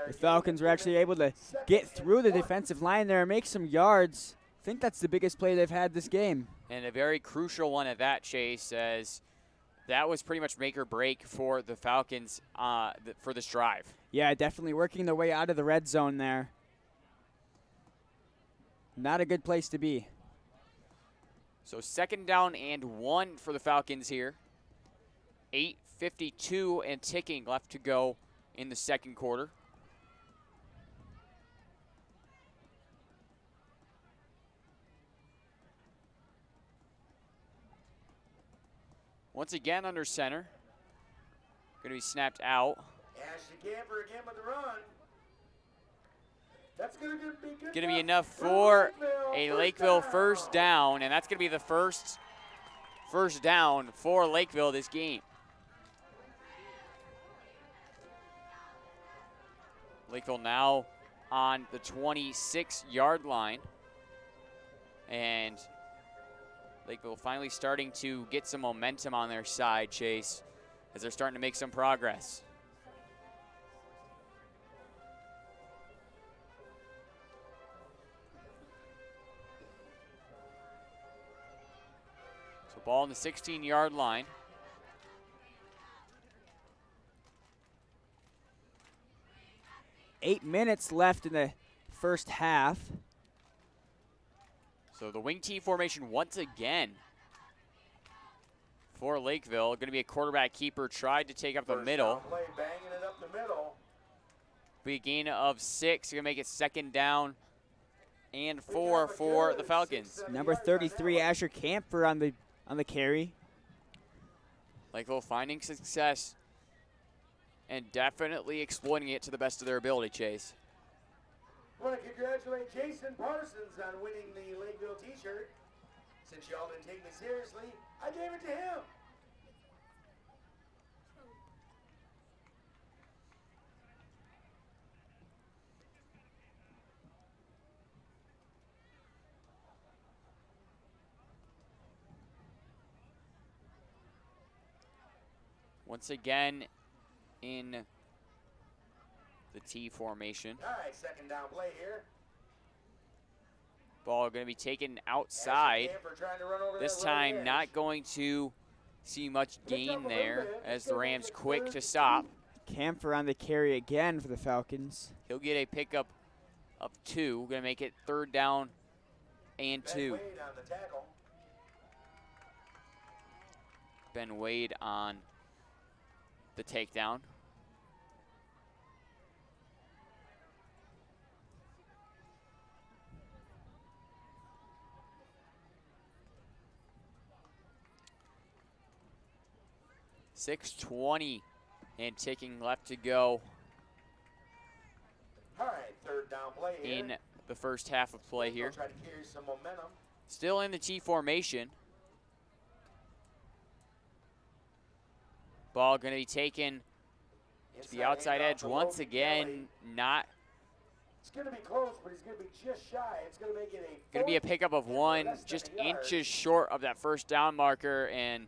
Speaker 3: The Falcons were actually able to get through the defensive line there and make some yards. I think that's the biggest play they've had this game.
Speaker 2: And a very crucial one at that, Chase, as that was pretty much make or break for the Falcons for this drive.
Speaker 3: Yeah, definitely working their way out of the red zone there. Not a good place to be.
Speaker 2: So 2nd down and 1 for the Falcons here. 8:52 and ticking left to go in the second quarter. Once again under center. Going to be snapped out.
Speaker 1: Ashley Camper again with the run. That's going to be good.
Speaker 2: Going to be enough for a Lakeville first down, and that's going to be the first down for Lakeville this game. Lakeville now on the 26-yard line. And Lakeville finally starting to get some momentum on their side, Chase, as they're starting to make some progress. So ball on the 16-yard line.
Speaker 3: Eight minutes left in the first half.
Speaker 2: So the wing T formation once again for Lakeville. Going to be a quarterback keeper, tried to take up the middle.
Speaker 1: Play, banging it up the middle.
Speaker 2: Be a gain of 6. Going to make it second down and 4 for the Falcons.
Speaker 3: Number 33, Asher Camper on the carry.
Speaker 2: Lakeville finding success and definitely exploiting it to the best of their ability, Chase.
Speaker 1: I want to congratulate Jason Parsons on winning the Lakeville t-shirt. Since y'all didn't take me seriously, I gave it to him.
Speaker 2: Once again in the T formation.
Speaker 1: All right, second down play here.
Speaker 2: Ball going to be taken outside. This time not going to see much gain there as the Rams quick to stop.
Speaker 3: Camper on the carry again for the Falcons.
Speaker 2: He'll get a pickup of 2. Going to make it third down and 2. Ben Wade on the takedown. .620 and ticking left to go.
Speaker 1: All right, third down play here.
Speaker 2: In the first half of play here.
Speaker 1: Try to carry some momentum.
Speaker 2: Still in the T formation. Ball going to be taken to the outside edge once again. Not.
Speaker 1: It's going to be close, but he's going to be just shy. It's going to make it a.
Speaker 2: Going to be a pickup of 1, just inches short of that first down marker, and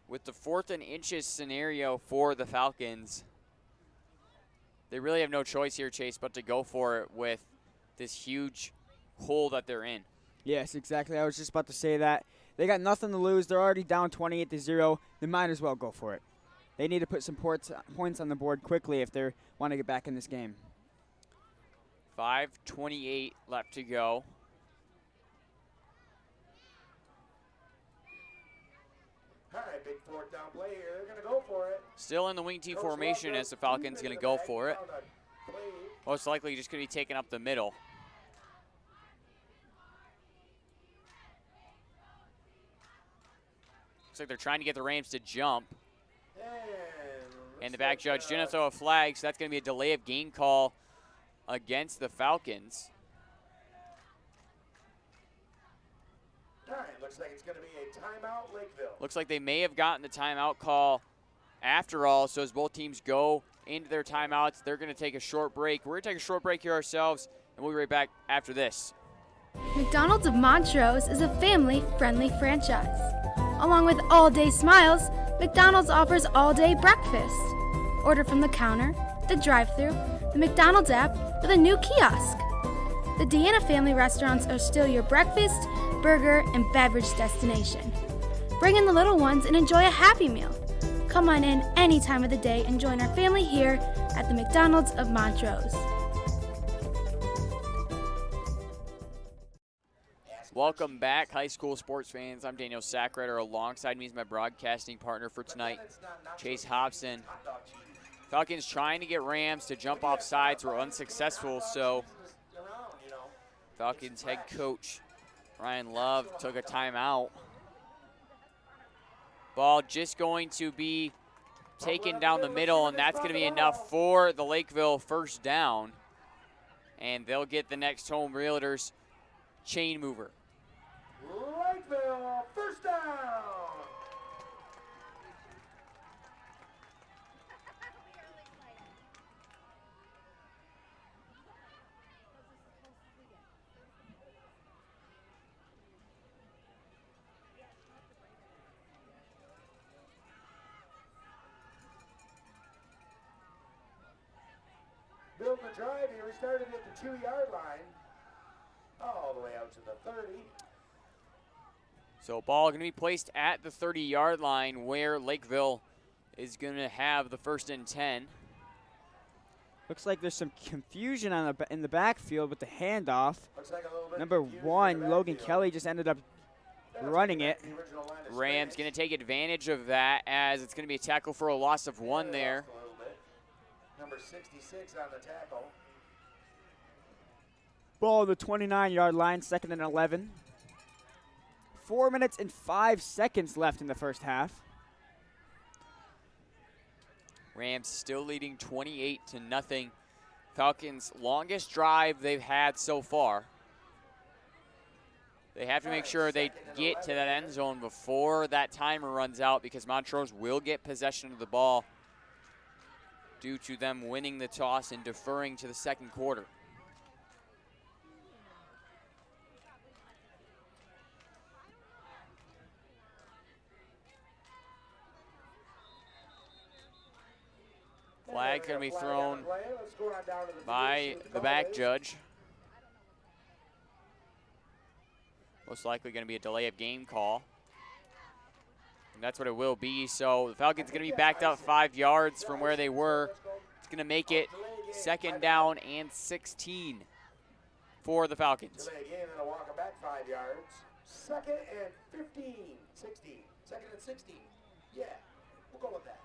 Speaker 2: with the 4th and inches scenario for the Falcons, they really have no choice here, Chase, but to go for it with this huge hole that they're in.
Speaker 3: Yes, exactly. I was just about to say that. They got nothing to lose. They're already down 28-0. They might as well go for it. They need to put some points on the board quickly if they want to get back in this game.
Speaker 2: 5:28 left to go.
Speaker 1: All right, big fourth down play here. They're going to go for it.
Speaker 2: Still in the wing T formation as the Falcons going to go for it. Most likely just going to be taken up the middle. Looks like they're trying to get the Rams to jump. And the back judge didn't throw a flag, so that's going to be a delay of game call against the Falcons.
Speaker 1: All right, looks like it's going to be a timeout, Lakeville.
Speaker 2: Looks like they may have gotten the timeout call after all, so as both teams go into their timeouts, they're going to take a short break. We're going to take a short break here ourselves, and we'll be right back after this.
Speaker 10: McDonald's of Montrose is a family-friendly franchise. Along with all-day smiles, McDonald's offers all-day breakfast. Order from the counter, the drive-thru, the McDonald's app, or the new kiosk. The Deanna family restaurants are still your breakfast, burger, and beverage destination. Bring in the little ones and enjoy a Happy Meal. Come on in any time of the day and join our family here at the McDonald's of Montrose.
Speaker 2: Welcome back, high school sports fans. I'm Daniel Sackrider. Alongside me is my broadcasting partner for tonight, Chase Hobson. Falcons trying to get Rams to jump off sides were unsuccessful, so Falcons head coach Ryan Love took a timeout. Ball just going to be taken down the middle, and that's going to be enough for the Lakeville first down. And they'll get the next home Realtors chain mover.
Speaker 1: Lakeville, first down. Built the drive here. We started at the 2-yard line, all the way out to the 30.
Speaker 2: So ball going to be placed at the 30-yard line where Lakeville is going to have the 1st and 10.
Speaker 3: Looks like there's some confusion in the backfield with the handoff.
Speaker 1: Like
Speaker 3: Number 1, Logan Kelly, just ended up running it.
Speaker 2: Rams going to take advantage of that as it's going to be a tackle for a loss of 1 there.
Speaker 1: Number 66 on the tackle.
Speaker 3: Ball on the 29-yard line, 2nd and 11. 4 minutes and 5 seconds left in the first half.
Speaker 2: Rams still leading 28-0. Falcons' longest drive they've had so far. They have to make sure they get to that end zone before that timer runs out because Montrose will get possession of the ball due to them winning the toss and deferring to the second quarter. Flag going to be thrown by the back judge. Most likely going to be a delay of game call. And that's what it will be. So the Falcons going to be backed up 5 yards from where they were. It's going to make it 2nd down and 16 for the Falcons.
Speaker 1: Delay again, and a walk back 5 yards. 2nd and 15, 16. 2nd and 16. Yeah, we'll go with that.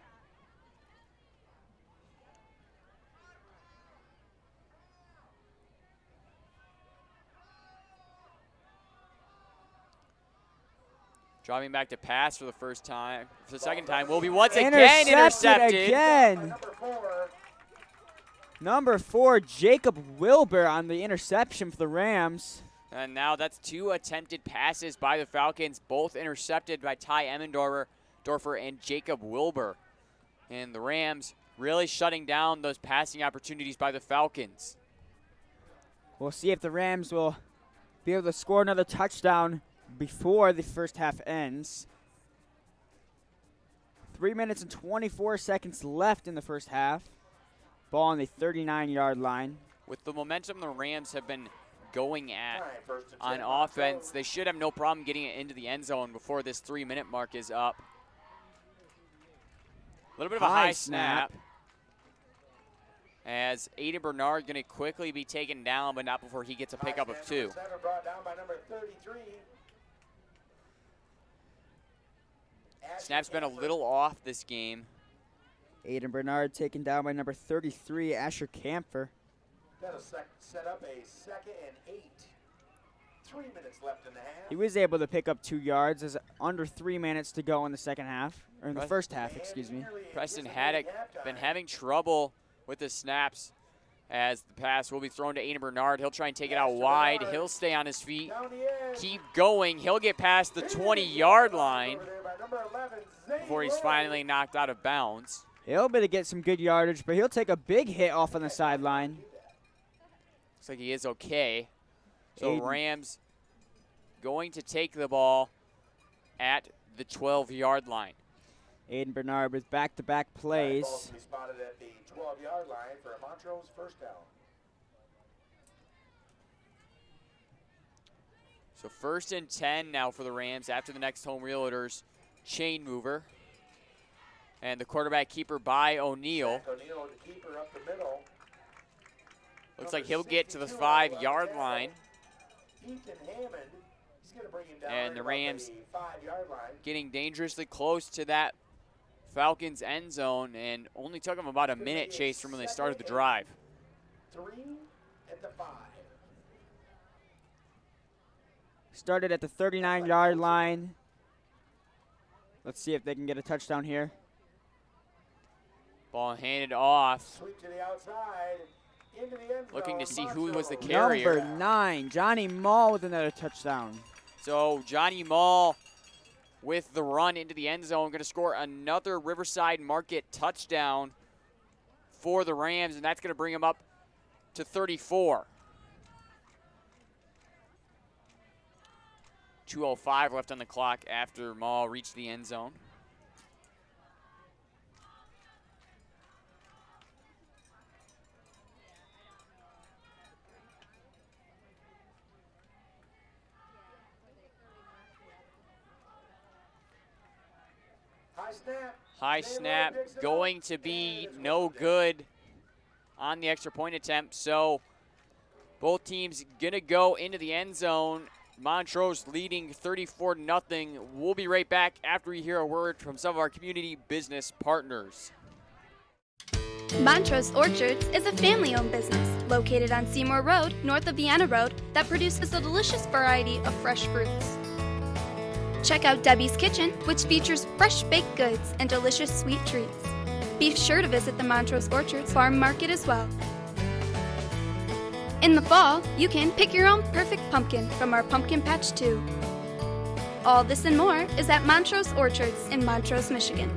Speaker 2: Dropping back to pass for the first time. For the second time will be once again intercepted.
Speaker 3: Again. Number 4, Jacob Wilbur on the interception for the Rams.
Speaker 2: And now that's 2 attempted passes by the Falcons, both intercepted by Ty Emmendorfer and Jacob Wilbur. And the Rams really shutting down those passing opportunities by the Falcons.
Speaker 3: We'll see if the Rams will be able to score another touchdown before the first half ends. 3 minutes and 24 seconds left in the first half. Ball on the 39-yard line.
Speaker 2: With the momentum the Rams have been going at on offense, they should have no problem getting it into the end zone before this 3-minute mark is up. A little bit of a high snap. As Aiden Bernard going to quickly be taken down, but not before he gets a pickup of 2.
Speaker 1: Brought down by number 33.
Speaker 2: Snap's been a little off this game.
Speaker 3: Aiden Bernard taken down by number 33, Asher Camphor.
Speaker 1: That'll set up a 2nd and 8. 3 minutes left in the half.
Speaker 3: He was able to pick up 2 yards. There's under 3 minutes to go in the second half, or in the first half, excuse me.
Speaker 2: Preston Haddock been having trouble with the snaps as the pass will be thrown to Aiden Bernard. He'll try and take it out wide. He'll stay on his feet. Keep going. He'll get past the 20-yard line before he's finally knocked out of bounds.
Speaker 3: He'll be able to get some good yardage, but he'll take a big hit off on the sideline.
Speaker 2: Looks like he is okay. So Rams going to take the ball at the 12-yard line.
Speaker 3: Aiden Bernard with back-to-back plays.
Speaker 1: Ball to be spotted at the 12-yard line for a Montrose first down.
Speaker 2: So 1st and 10 now for the Rams after the next home Realtors chain mover. And the quarterback keeper by O'Neal.
Speaker 1: O'Neal, the keeper up the middle.
Speaker 2: Looks like he'll get to the 5-yard line.
Speaker 1: Ethan Hammond, he's going to bring him down.
Speaker 2: And the Rams
Speaker 1: 5-yard line.
Speaker 2: getting dangerously close to that Falcons end zone, and only took them about a minute chase from when they started the drive.
Speaker 1: 3 at the 5.
Speaker 3: Started at the 39-yard line. Let's see if they can get a touchdown here.
Speaker 2: Ball handed off.
Speaker 1: Sweep to the outside. Into the end zone.
Speaker 2: Looking to see who was the carrier.
Speaker 3: Number 9, Johnny Mall with another touchdown.
Speaker 2: So Johnny Mall with the run into the end zone, going to score another Riverside Market touchdown for the Rams, and that's going to bring him up to 34. 2:05 left on the clock after Mall reached the end zone. High snap going to be no good on the extra point attempt. So both teams going to go into the end zone. Montrose leading 34-0. We'll be right back after we hear a word from some of our community business partners.
Speaker 10: Montrose Orchards is a family-owned business located on Seymour Road, north of Vienna Road, that produces a delicious variety of fresh fruits. Check out Debbie's Kitchen, which features fresh baked goods and delicious sweet treats. Be sure to visit the Montrose Orchards Farm Market as well. In the fall, you can pick your own perfect pumpkin from our Pumpkin Patch 2. All this and more is at Montrose Orchards in Montrose, Michigan.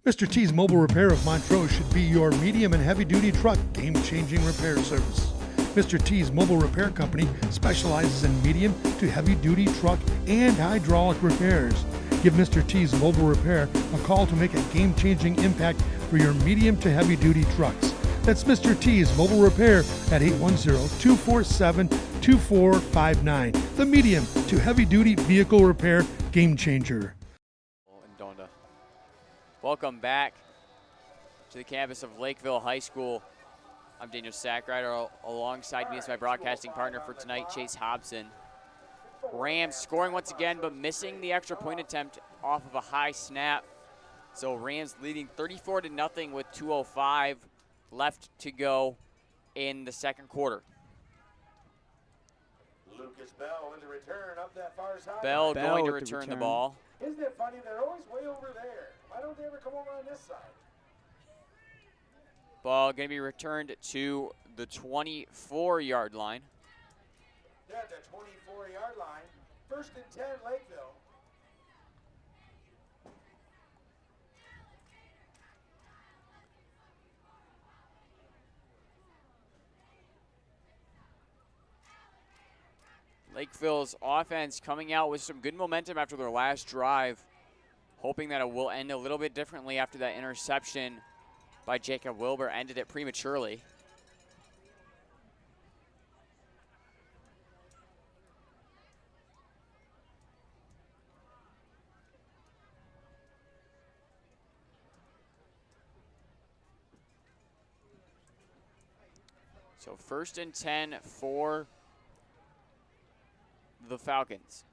Speaker 5: Mr. T's Mobile Repair of Montrose should be your medium and heavy-duty truck game-changing repair service. Mr. T's Mobile Repair Company specializes in medium to heavy-duty truck and hydraulic repairs. Give Mr. T's Mobile Repair a call to make a game-changing impact for your medium to heavy-duty trucks. That's Mr. T's Mobile Repair at 810-247-2459. The medium to heavy-duty vehicle repair game changer.
Speaker 2: Welcome back to the campus of Lakeville High School. I'm Daniel Sackrider. Alongside me is my broadcasting partner for tonight, Chase Hobson. Rams scoring once again, but missing the extra point attempt off of a high snap. So Rams leading 34-0 with 2:05 left to go in the second quarter.
Speaker 1: Lucas Bell with the return up that far side.
Speaker 2: Bell going to return the ball.
Speaker 1: Isn't it funny? They're always way over there. Why don't they ever come over on this side?
Speaker 2: Ball going to be returned to the 24-yard line.
Speaker 1: They're at the 24-yard line. 1st and 10, Lakeville.
Speaker 2: Lakeville's offense coming out with some good momentum after their last drive, hoping that it will end a little bit differently after that interception by Jacob Wilbur ended it prematurely. So 1st and 10 for the Falcons.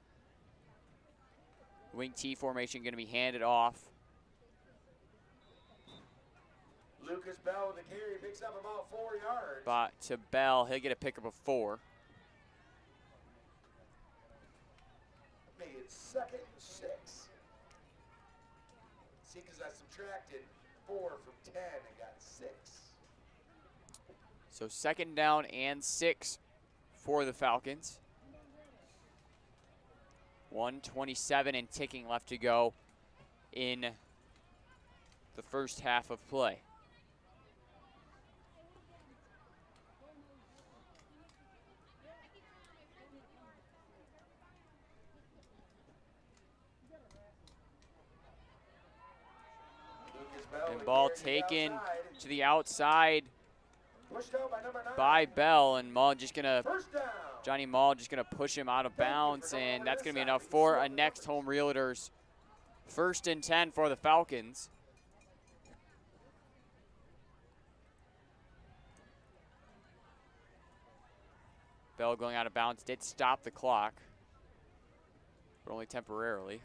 Speaker 2: Wing T formation going to be handed off.
Speaker 1: Lucas Bell with the carry, picks up about 4 yards.
Speaker 2: But to Bell, he'll get a pickup of 4.
Speaker 1: Make it 2nd and 6. See, because I subtracted 4 from 10 and got 6.
Speaker 2: So 2nd down and 6 for the Falcons. 1:27 and ticking left to go in the first half of play. And ball taken to the outside by Bell, and Maul just gonna, Johnny Maul just gonna push him out of bounds, and that's gonna be enough for a next home Realtors 1st and 10 for the Falcons. Bell going out of bounds did stop the clock, but only temporarily.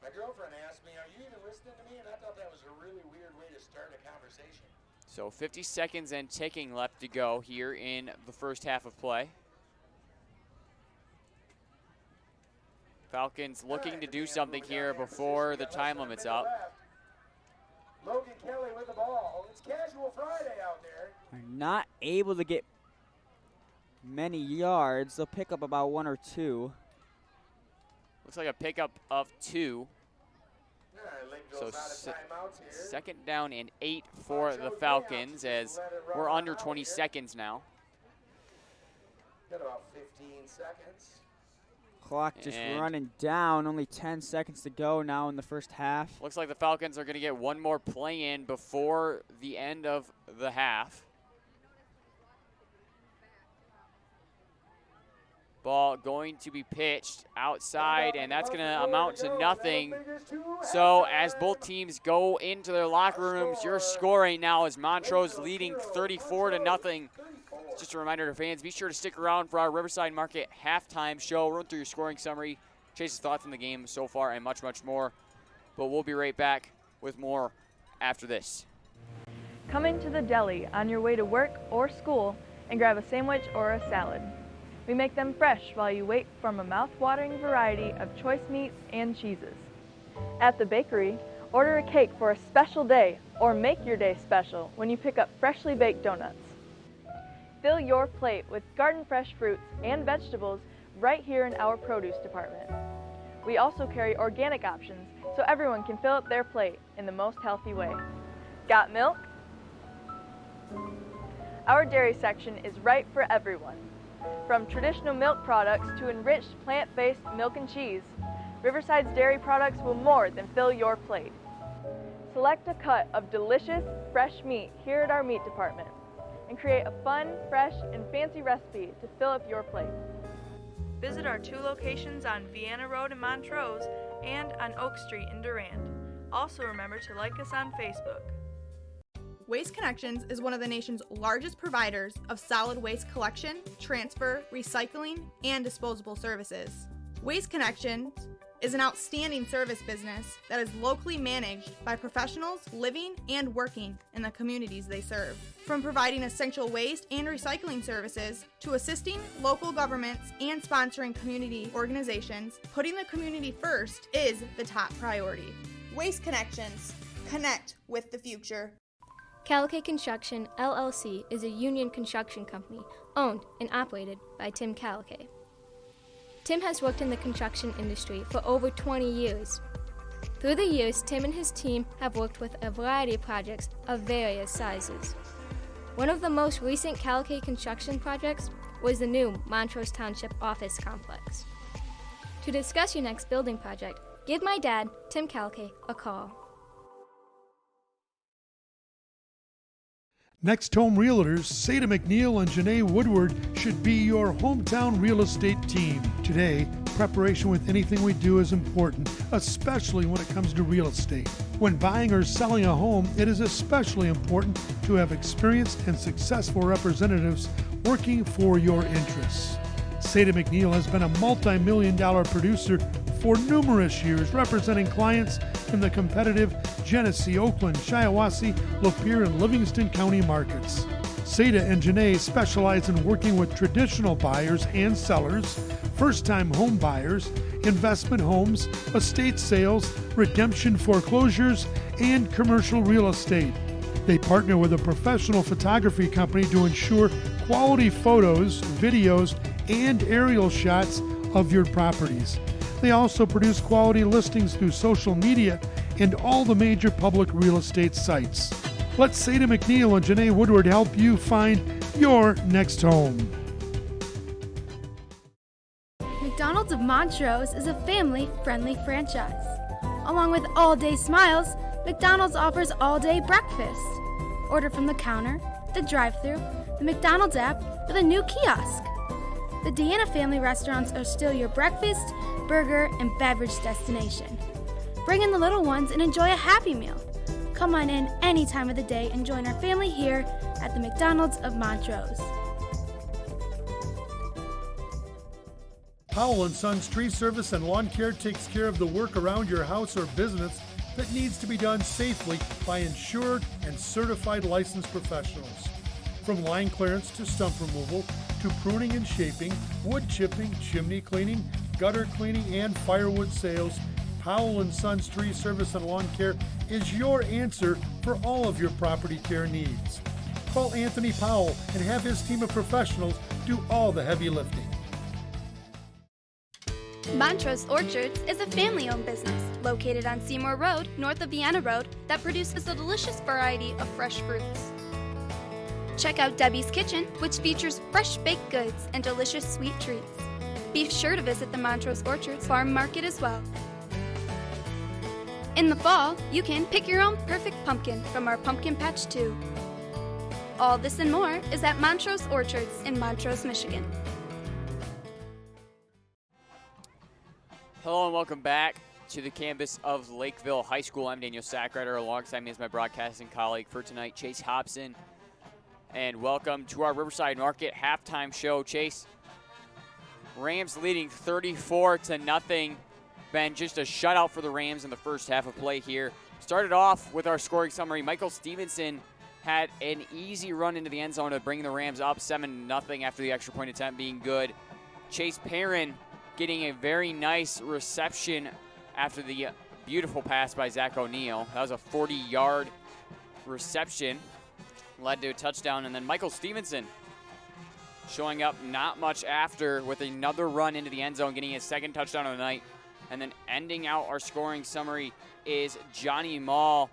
Speaker 1: My girlfriend asked me, are you even listening to me? And I thought that was a really weird way to start a conversation.
Speaker 2: So 50 seconds and ticking left to go here in the first half of play. Falcons looking to do something here before the time limit's up.
Speaker 1: Logan Kelly with the ball. It's Casual Friday out there.
Speaker 3: Are not able to get many yards. They'll pick up about 1 or 2.
Speaker 2: Looks like a pickup of 2. So second down and 8 for the Falcons as we're under 20 seconds now.
Speaker 1: Got about 15 seconds.
Speaker 3: Clock just running down. Only 10 seconds to go now in the first half.
Speaker 2: Looks like the Falcons are going to get one more play in before the end of the half. Ball going to be pitched outside, and that's going to amount to nothing. So as both teams go into their locker rooms, your score right now is Montrose leading 34-0. Just a reminder to fans, be sure to stick around for our Riverside Market halftime show. Run through your scoring summary, Chase's thoughts on the game so far, and much, much more. But we'll be right back with more after this.
Speaker 11: Come into the deli on your way to work or school and grab a sandwich or a salad. We make them fresh while you wait from a mouth-watering variety of choice meats and cheeses. At the bakery, order a cake for a special day or make your day special when you pick up freshly baked donuts. Fill your plate with garden fresh fruits and vegetables right here in our produce department. We also carry organic options so everyone can fill up their plate in the most healthy way. Got milk? Our dairy section is right for everyone. From traditional milk products to enriched plant-based milk and cheese, Riverside's dairy products will more than fill your plate. Select a cut of delicious, fresh meat here at our meat department and create a fun, fresh, and fancy recipe to fill up your plate. Visit our 2 locations on Vienna Road in Montrose and on Oak Street in Durand. Also remember to like us on Facebook.
Speaker 4: Waste Connections is one of the nation's largest providers of solid waste collection, transfer, recycling, and disposable services. Waste Connections is an outstanding service business that is locally managed by professionals living and working in the communities they serve. From providing essential waste and recycling services to assisting local governments and sponsoring community organizations, putting the community first is the top priority. Waste Connections. Connect with the future.
Speaker 10: Calicay Construction, LLC is a union construction company owned and operated by Tim Calicay. Tim has worked in the construction industry for over 20 years. Through the years, Tim and his team have worked with a variety of projects of various sizes. One of the most recent Calicay construction projects was the new Montrose Township office complex. To discuss your next building project, give my dad, Tim Calicay, a call.
Speaker 5: Next Home Realtors, Seda McNeil and Janae Woodward should be your hometown real estate team. Today, preparation with anything we do is important, especially when it comes to real estate. When buying or selling a home, it is especially important to have experienced and successful representatives working for your interests. Seda McNeil has been a multi-million-dollar producer for numerous years, representing clients in the competitive Genesee, Oakland, Shiawassee, Lapeer, and Livingston County markets. Seda and Janae specialize in working with traditional buyers and sellers, first-time home buyers, investment homes, estate sales, redemption foreclosures, and commercial real estate. They partner with a professional photography company to ensure quality photos, videos, and aerial shots of your properties. They also produce quality listings through social media and all the major public real estate sites. Let Seda McNeil and Janae Woodward help you find your next home.
Speaker 10: McDonald's of Montrose is a family-friendly franchise. Along with all-day smiles, McDonald's offers all-day breakfast. Order from the counter, the drive-thru, the McDonald's app, or the new kiosk. The Deanna family restaurants are still your breakfast, burger, and beverage destination. Bring in the little ones and enjoy a Happy Meal. Come on in any time of the day and join our family here at the McDonald's of Montrose.
Speaker 5: Powell & Sons Tree Service and Lawn Care takes care of the work around your house or business that needs to be done safely by insured and certified licensed professionals. From line clearance to stump removal, to pruning and shaping, wood chipping, chimney cleaning, gutter cleaning, and firewood sales, Powell & Sons Tree Service and Lawn Care is your answer for all of your property care needs. Call Anthony Powell and have his team of professionals do all the heavy lifting.
Speaker 10: Montrose Orchards is a family-owned business located on Seymour Road, north of Vienna Road, that produces a delicious variety of fresh fruits. Check out Debbie's Kitchen, which features fresh baked goods and delicious sweet treats. Be sure to visit the Montrose Orchards Farm Market as well. In the fall, you can pick your own perfect pumpkin from our Pumpkin Patch 2. All this and more is at Montrose Orchards in Montrose, Michigan.
Speaker 2: Hello and welcome back to the campus of Lakeville High School. I'm Daniel Sackrider. Alongside me is my broadcasting colleague for tonight, Chase Hobson. And welcome to our Riverside Market halftime show. Chase, Rams leading 34-0. Been just a shutout for the Rams in the first half of play here. Started off with our scoring summary. Michael Stevenson had an easy run into the end zone to bring the Rams up 7-0 after the extra point attempt being good. Chase Perrin getting a very nice reception after the beautiful pass by Zach O'Neal. That was a 40-yard reception, led to a touchdown. And then Michael Stevenson showing up not much after with another run into the end zone, getting his second touchdown of the night. And then ending out our scoring summary is Johnny Mall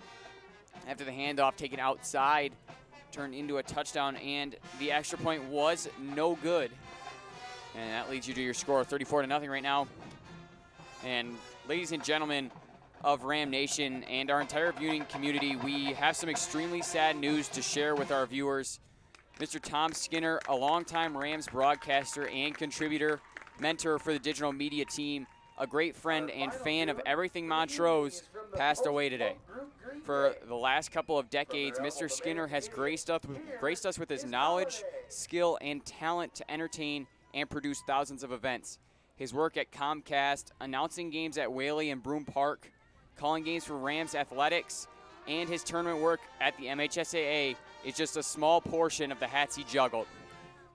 Speaker 2: after the handoff taken outside, turned into a touchdown, and the extra point was no good. And that leads you to your score, 34-0 right now. And ladies and gentlemen of Ram Nation and our entire viewing community, we have some extremely sad news to share with our viewers. Mr. Tom Skinner, a longtime Rams broadcaster and contributor, mentor for the digital media team, a great friend and fan of everything Montrose, passed away today. For the last couple of decades, Mr. Skinner has graced us with his knowledge, skill, and talent to entertain and produce thousands of events. His work at Comcast, announcing games at Whaley and Broome Park, calling games for Rams Athletics, and his tournament work at the MHSAA is just a small portion of the hats he juggled.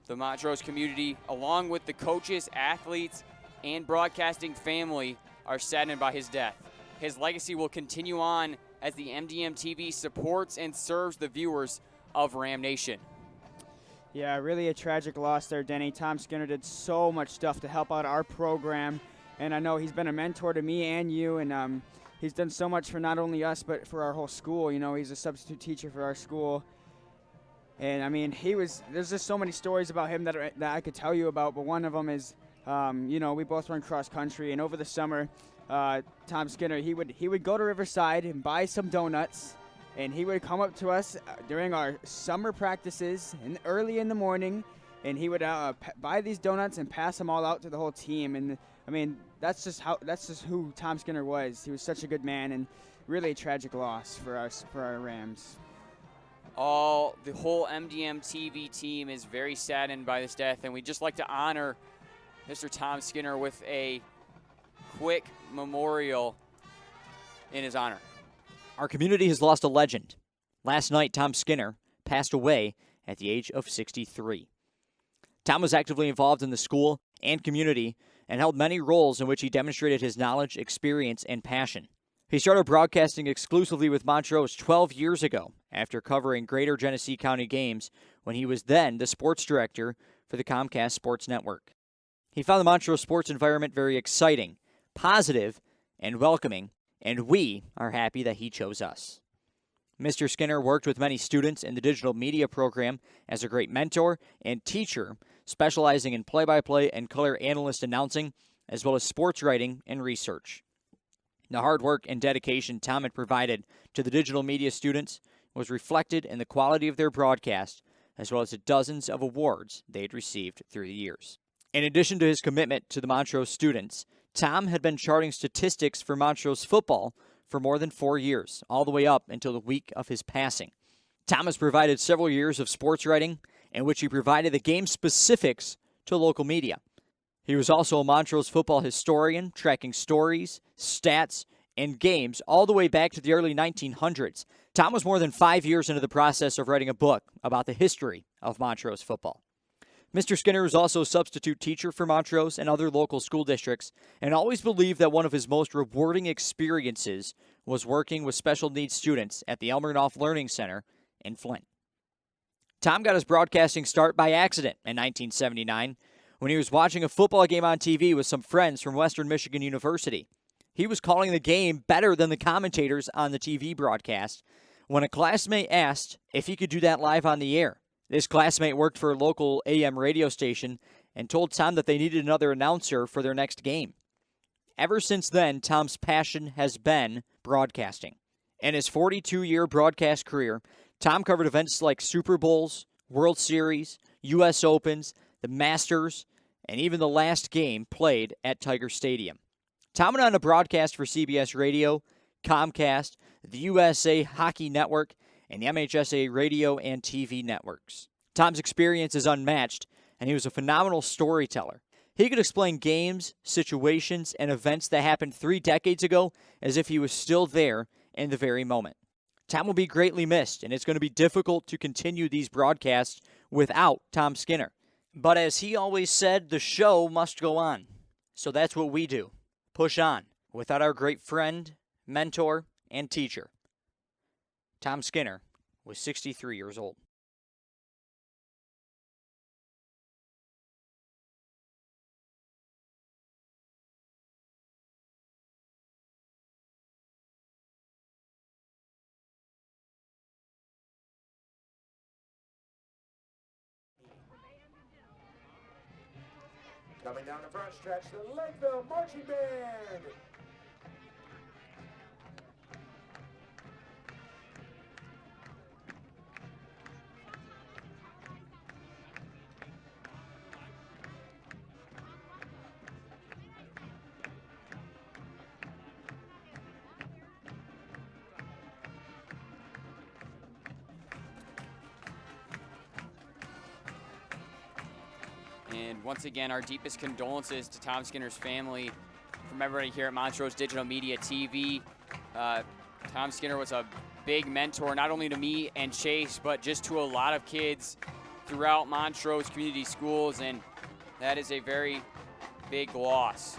Speaker 2: The Montrose community, along with the coaches, athletes, and broadcasting family, are saddened by his death. His legacy will continue on as the MDM-TV supports and serves the viewers of Ram Nation.
Speaker 3: Yeah, really a tragic loss there, Denny. Tom Skinner did so much stuff to help out our program, and I know he's been a mentor to me and you, and he's done so much for not only us but for our whole school. You know, he's a substitute teacher for our school, and I mean, there's just so many stories about him that I could tell you about, but one of them is, you know, we both run cross country, and over the summer, Tom Skinner, he would go to Riverside and buy some donuts, and he would come up to us during our summer practices early in the morning, and he would buy these donuts and pass them all out to the whole team. And I mean, that's just who Tom Skinner was. He was such a good man, and really a tragic loss for our Rams.
Speaker 2: The whole MDM-TV team is very saddened by this death, and we'd just like to honor Mr. Tom Skinner with a quick memorial in his honor.
Speaker 12: Our community has lost a legend. Last night, Tom Skinner passed away at the age of 63. Tom was actively involved in the school and community and held many roles in which he demonstrated his knowledge, experience, and passion. He started broadcasting exclusively with Montrose 12 years ago after covering Greater Genesee County games when he was then the sports director for the Comcast Sports Network. He found the Montrose sports environment very exciting, positive, and welcoming, and we are happy that he chose us. Mr. Skinner worked with many students in the digital media program as a great mentor and teacher, specializing in play-by-play and color analyst announcing, as well as sports writing and research. The hard work and dedication Tom had provided to the digital media students was reflected in the quality of their broadcast, as well as the dozens of awards they had received through the years. In addition to his commitment to the Montrose students, Tom had been charting statistics for Montrose football for more than 4 years, all the way up until the week of his passing. Tom has provided several years of sports writing, in which he provided the game specifics to local media. He was also a Montrose football historian, tracking stories, stats, and games all the way back to the early 1900s. Tom was more than 5 years into the process of writing a book about the history of Montrose football. Mr. Skinner is also a substitute teacher for Montrose and other local school districts, and always believed that one of his most rewarding experiences was working with special needs students at the Elmernoff Learning Center in Flint. Tom got his broadcasting start by accident in 1979 when he was watching a football game on TV with some friends from Western Michigan University. He was calling the game better than the commentators on the TV broadcast when a classmate asked if he could do that live on the air. This classmate worked for a local AM radio station and told Tom that they needed another announcer for their next game. Ever since then, Tom's passion has been broadcasting. In his 42-year broadcast career, Tom covered events like Super Bowls, World Series, U.S. Opens, the Masters, and even the last game played at Tiger Stadium. Tom went on to broadcast for CBS Radio, Comcast, the USA Hockey Network, and the MHSAA radio and TV networks. Tom's experience is unmatched, and he was a phenomenal storyteller. He could explain games, situations, and events that happened 3 decades ago as if he was still there in the very moment. Tom will be greatly missed, and it's going to be difficult to continue these broadcasts without Tom Skinner. But as he always said, the show must go on. So that's what we do. Push on without our great friend, mentor, and teacher. Tom Skinner was 63 years old.
Speaker 1: Coming down the front stretch, the Lakeville Marching Band.
Speaker 2: And once again, our deepest condolences to Tom Skinner's family from everybody here at Montrose Digital Media TV. Tom Skinner was a big mentor, not only to me and Chase, but just to a lot of kids throughout Montrose community schools, and that is a very big loss.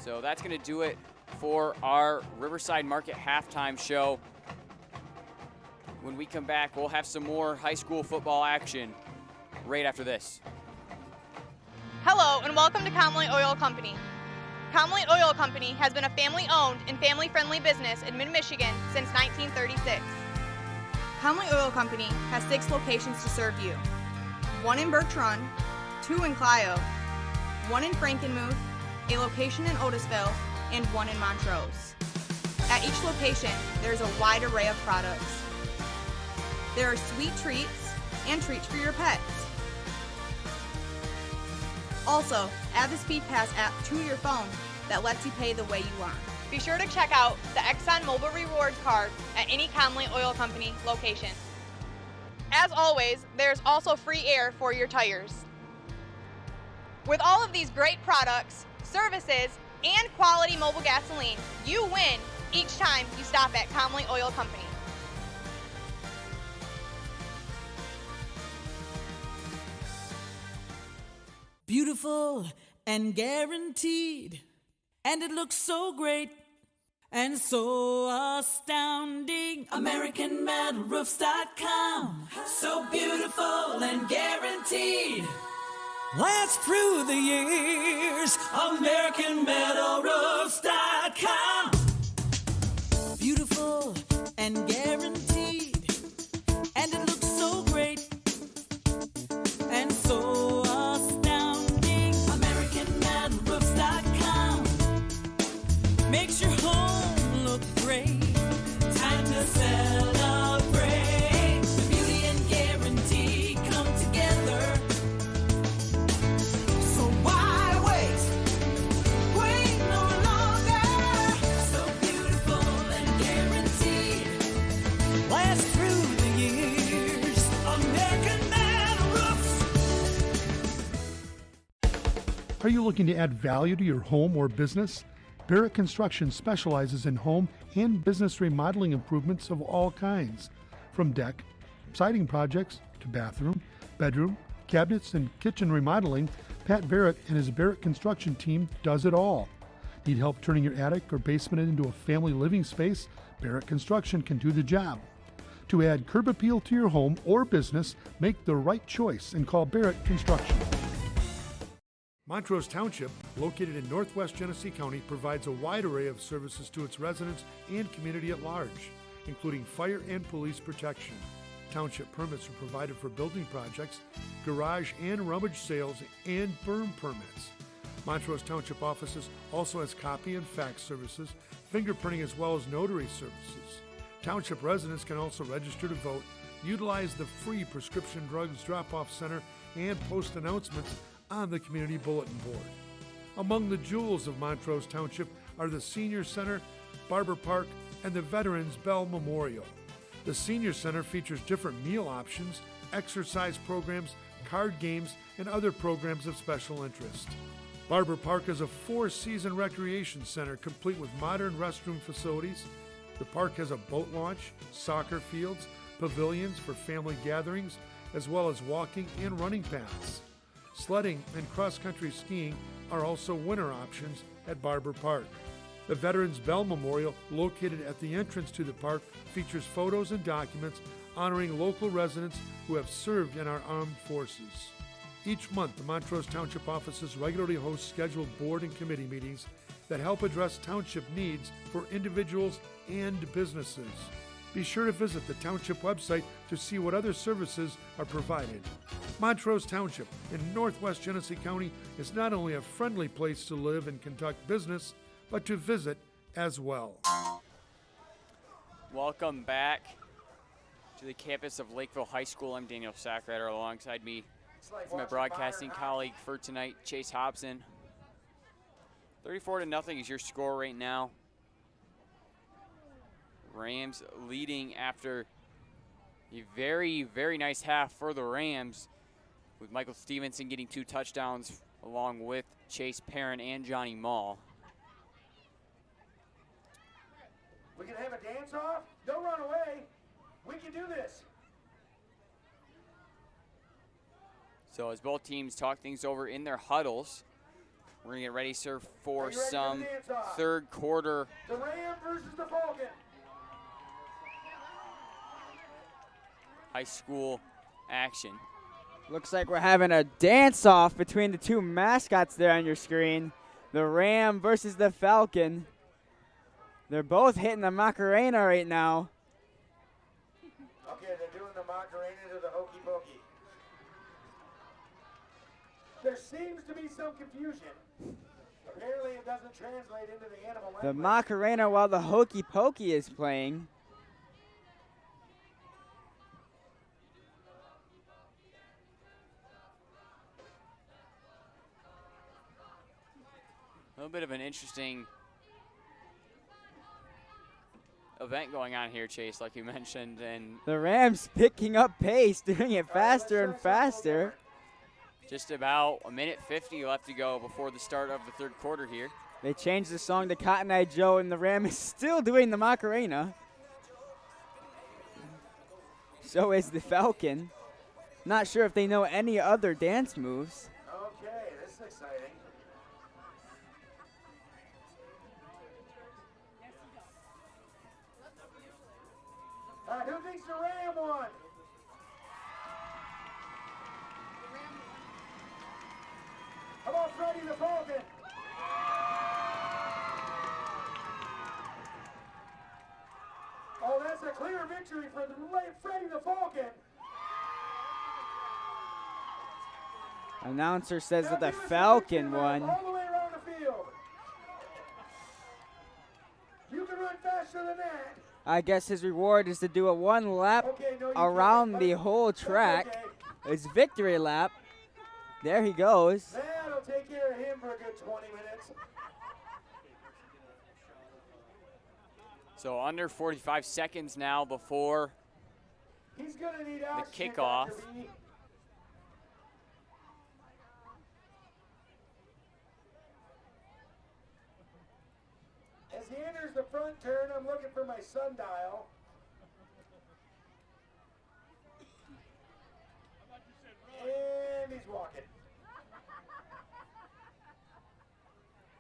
Speaker 2: So that's going to do it for our Riverside Market halftime show. When we come back, we'll have some more high school football action right after this.
Speaker 4: Hello and welcome to Conley Oil Company. Conley Oil Company has been a family-owned and family-friendly business in mid-Michigan since 1936. Conley Oil Company has 6 locations to serve you. 1 in Birch Run, 2 in Clio, 1 in Frankenmuth, a location in Otisville, and 1 in Montrose. At each location, there is a wide array of products. There are sweet treats and treats for your pets. Also, add the Speed Pass app to your phone that lets you pay the way you want. Be sure to check out the Exxon Mobil Rewards card at any Conley Oil Company location. As always, there's also free air for your tires. With all of these great products, services, and quality mobile gasoline, you win each time you stop at Conley Oil Company.
Speaker 13: Beautiful and guaranteed, and it looks so great and so astounding. AmericanMetalRoofs.com, so beautiful and guaranteed. Last through the years, AmericanMetalRoofs.com. Beautiful and guaranteed, and it looks so great and so makes your home look great. Time to celebrate. The beauty and guarantee come together. So why wait? Wait no longer. So beautiful and guaranteed. Last through the years. American Metal Roofs.
Speaker 5: Are you looking to add value to your home or business? Barrett Construction specializes in home and business remodeling improvements of all kinds, from deck, siding projects to bathroom, bedroom, cabinets, and kitchen remodeling, Pat Barrett and his Barrett Construction team does it all. Need help turning your attic or basement into a family living space? Barrett Construction can do the job. To add curb appeal to your home or business, make the right choice and call Barrett Construction. Montrose Township, located in northwest Genesee County, provides a wide array of services to its residents and community at large, including fire and police protection. Township permits are provided for building projects, garage and rummage sales, and burn permits. Montrose Township offices also has copy and fax services, fingerprinting, as well as notary services. Township residents can also register to vote, utilize the free prescription drugs drop-off center, and post announcements on the community bulletin board. Among the jewels of Montrose Township are the Senior Center, Barber Park, and the Veterans Bell Memorial. The Senior Center features different meal options, exercise programs, card games, and other programs of special interest. Barber Park is a 4-season recreation center complete with modern restroom facilities. The park has a boat launch, soccer fields, pavilions for family gatherings, as well as walking and running paths. Sledding and cross-country skiing are also winter options at Barber Park. The Veterans Bell Memorial, located at the entrance to the park, features photos and documents honoring local residents who have served in our armed forces. Each month, the Montrose Township offices regularly host scheduled board and committee meetings that help address township needs for individuals and businesses. Be sure to visit the township website to see what other services are provided. Montrose Township in northwest Genesee County is not only a friendly place to live and conduct business, but to visit as well.
Speaker 2: Welcome back to the campus of Lakeville High School. I'm Daniel Sackrader. Alongside me is my broadcasting colleague for tonight, Chase Hobson. 34-0 is your score right now. Rams leading after a very, very nice half for the Rams, with Michael Stevenson getting 2 touchdowns along with Chase Perrin and Johnny Mall.
Speaker 1: We can have a dance-off? Don't run away. We can do this.
Speaker 2: So as both teams talk things over in their huddles, we're going to get ready, sir, for some third quarter.
Speaker 1: The Ram versus the Falcon.
Speaker 2: High school action.
Speaker 3: Looks like we're having a dance-off between the two mascots there on your screen. The Ram versus the Falcon. They're both hitting the Macarena right now.
Speaker 1: Okay, they're doing the Macarena to the Hokey Pokey. There seems to be some confusion. Apparently it doesn't translate into the animal language.
Speaker 3: The Macarena while the Hokey Pokey is playing.
Speaker 2: A little bit of an interesting event going on here, Chase, like you mentioned. And
Speaker 3: the Rams picking up pace, doing it faster and faster.
Speaker 2: Just about a minute 50 left to go before the start of the third quarter here.
Speaker 3: They changed the song to Cotton Eye Joe, and the Ram is still doing the Macarena. So is the Falcon. Not sure if they know any other dance moves.
Speaker 1: Okay, this is exciting. Who thinks the Ram won? How about Freddie the Falcon? Oh, that's a clear victory for Freddie the Falcon.
Speaker 3: Announcer says that the Falcon won.
Speaker 1: All the way around the field. You can run faster than that.
Speaker 3: I guess his reward is to do a 1 lap around the whole track. His victory lap. There he goes.
Speaker 1: That'll take care of him for a good 20 minutes.
Speaker 2: So under 45 seconds now before
Speaker 1: He's gonna need
Speaker 2: the kickoff.
Speaker 1: As he enters the front turn, I'm looking for my sundial. And he's walking.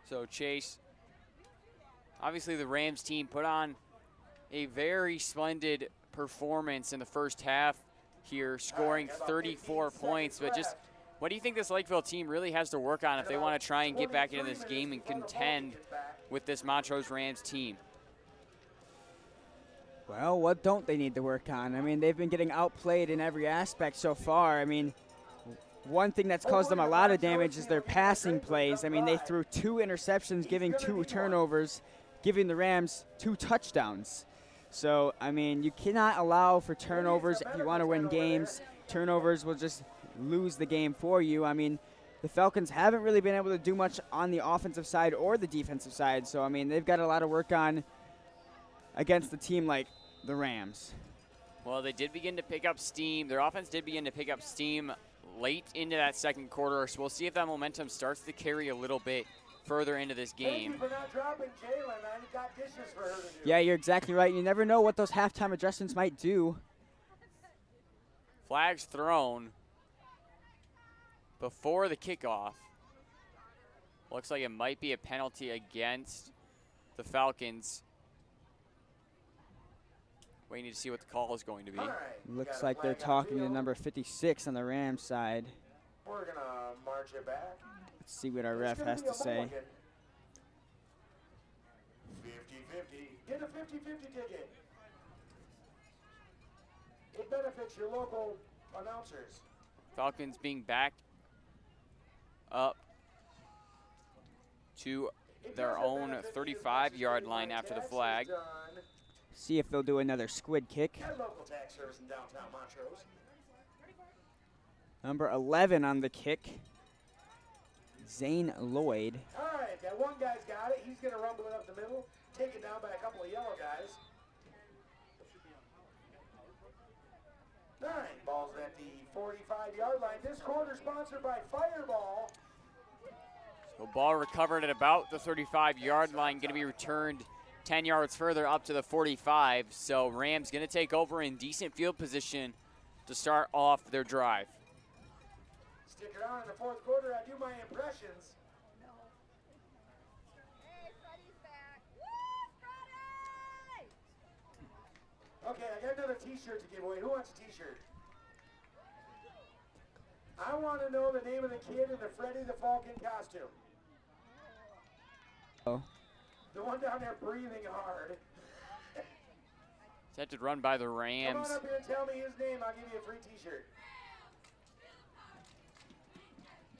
Speaker 2: So Chase, obviously the Rams team put on a very splendid performance in the first half here, scoring 34 points. But just what do you think this Lakeville team really has to work on if they want to try and get back into this game and contend with this Montrose Rams team?
Speaker 3: Well, what don't they need to work on? I mean, they've been getting outplayed in every aspect so far. I mean, one thing that's caused them a lot of damage is their passing plays. I mean, they threw 2 interceptions, giving 2 turnovers, giving the Rams 2 touchdowns. So, I mean, you cannot allow for turnovers if you want to win games. Turnovers will just lose the game for you. I mean, the Falcons haven't really been able to do much on the offensive side or the defensive side. So, I mean, they've got a lot of work on against a team like the Rams.
Speaker 2: Well, they did begin to pick up steam. Their offense did begin to pick up steam late into that second quarter, so we'll see if that momentum starts to carry a little bit further into this game.
Speaker 1: Thank you for not dropping Jalen. I got dishes for her to do.
Speaker 3: Yeah, you're exactly right. You never know what those halftime adjustments might do.
Speaker 2: Flags thrown before the kickoff. Looks like it might be a penalty against the Falcons. Waiting to see what the call is going to be.
Speaker 3: Looks like they're talking to number 56 on the Rams side.
Speaker 1: We're going to march it back.
Speaker 3: Let's see what our ref has to say.
Speaker 1: 50-50. Get a 50-50 ticket. It benefits your local announcers.
Speaker 2: Falcons being backed up to their own 35-yard line after the flag.
Speaker 3: See if they'll do another squid kick.
Speaker 1: Local tax service in downtown Montrose.
Speaker 3: Number 11 on the kick, Zane Lloyd.
Speaker 1: All right, that one guy's got it. He's going to rumble it up the middle, take it down by a couple of yellow guys. 9 balls at the 45-yard line. This quarter sponsored by Fireball.
Speaker 2: So ball recovered at about the 35-yard line, going to be returned 10 yards further up to the 45. So Rams going to take over in decent field position to start off their drive.
Speaker 1: Stick around in the fourth quarter. I do my impressions. Okay, I got another T-shirt to give away. Who wants a T-shirt? I want to know the name of the kid in the Freddy the Falcon costume.
Speaker 3: Oh.
Speaker 1: The one down there breathing hard.
Speaker 2: Set to run by the
Speaker 1: Come
Speaker 2: Rams.
Speaker 1: on up here and tell me his name. I'll give you a free T-shirt.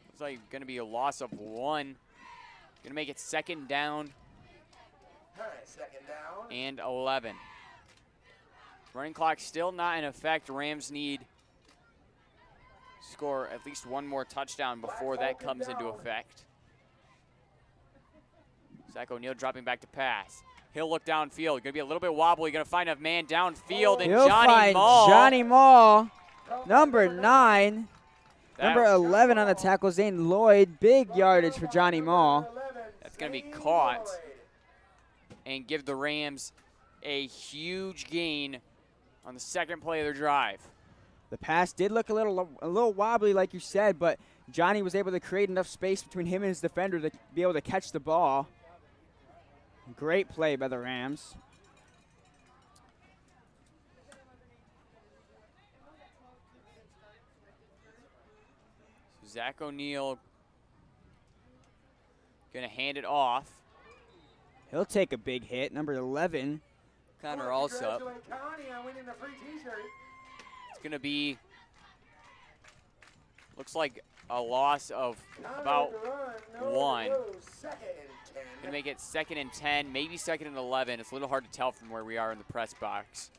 Speaker 2: Looks like going to be a loss of 1. Going to make it second down
Speaker 1: All right, second down.
Speaker 2: and 11. Running clock still not in effect. Rams need to score at least one more touchdown before that comes into effect. Zach O'Neal dropping back to pass. He'll look downfield. Going to be a little bit wobbly. Going to find a man downfield, and
Speaker 3: He'll
Speaker 2: Johnny
Speaker 3: find
Speaker 2: Mall.
Speaker 3: Johnny Mall, number 9. Number 11 on the tackle, Zane Lloyd. Big yardage for Johnny Mall.
Speaker 2: That's going to be caught and give the Rams a huge gain on the second play of their drive.
Speaker 3: The pass did look a little wobbly, like you said, but Johnny was able to create enough space between him and his defender to be able to catch the ball. Great play by the Rams.
Speaker 2: Zach O'Neal going to hand it off.
Speaker 3: He'll take a big hit. Number 11.
Speaker 2: Connor Alsup.
Speaker 1: Connie on winning the free T-shirt.
Speaker 2: It's going to be, looks like a loss of about 1. Going to make it 2nd and 10, maybe 2nd and 11. It's a little hard to tell from where we are in the press box.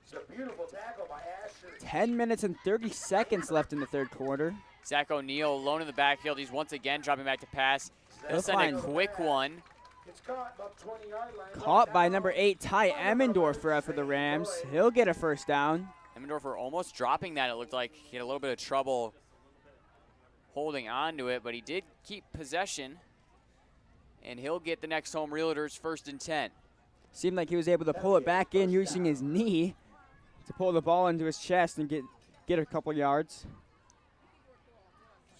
Speaker 1: It's a beautiful tackle by Asher.
Speaker 3: 10 minutes and 30 seconds left in the third quarter.
Speaker 2: Zach O'Neal alone in the backfield. He's once again dropping back to pass. He'll send a quick one.
Speaker 1: It's caught about 20-yard line.
Speaker 3: Caught by number 8, Ty Emmendorfer for the Rams. He'll get a first down.
Speaker 2: Emmendorfer almost dropping that. It looked like he had a little bit of trouble holding on to it, but he did keep possession, and he'll get the next home Realtors 1st and 10.
Speaker 3: Seemed like he was able to pull it back in using his knee to pull the ball into his chest and get get a couple yards.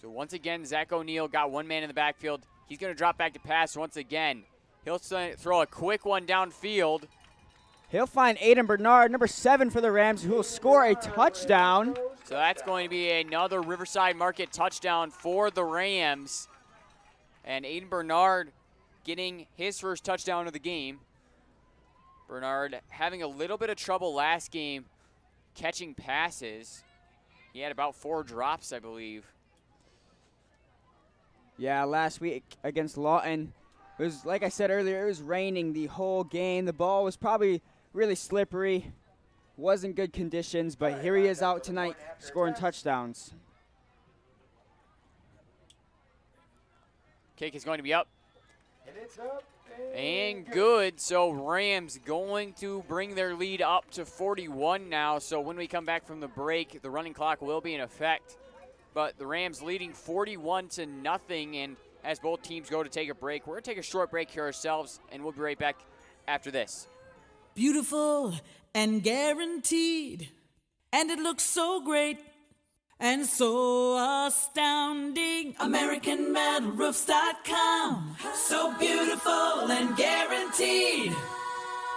Speaker 2: So once again, Zach O'Neal got one man in the backfield. He's going to drop back to pass once again. He'll throw a quick one downfield.
Speaker 3: He'll find Aiden Bernard, number 7 for the Rams, who will score a touchdown.
Speaker 2: So that's going to be another Riverside Market touchdown for the Rams. And Aiden Bernard getting his first touchdown of the game. Bernard having a little bit of trouble last game catching passes. He had about 4 drops, I believe.
Speaker 3: Yeah, last week against Lawton, it was, like I said earlier, it was raining the whole game. The ball was probably really slippery. Wasn't good conditions, but here he is out tonight scoring touchdowns.
Speaker 2: Kick is going to be up.
Speaker 1: And it's up.
Speaker 2: And good. So Rams going to bring their lead up to 41 now. So when we come back from the break, the running clock will be in effect. But the Rams leading 41-0. And as both teams go to take a break, we're going to take a short break here ourselves, and we'll be right back after this.
Speaker 13: Beautiful and guaranteed, and it looks so great and so astounding. AmericanMetalRoofs.com, so beautiful and guaranteed.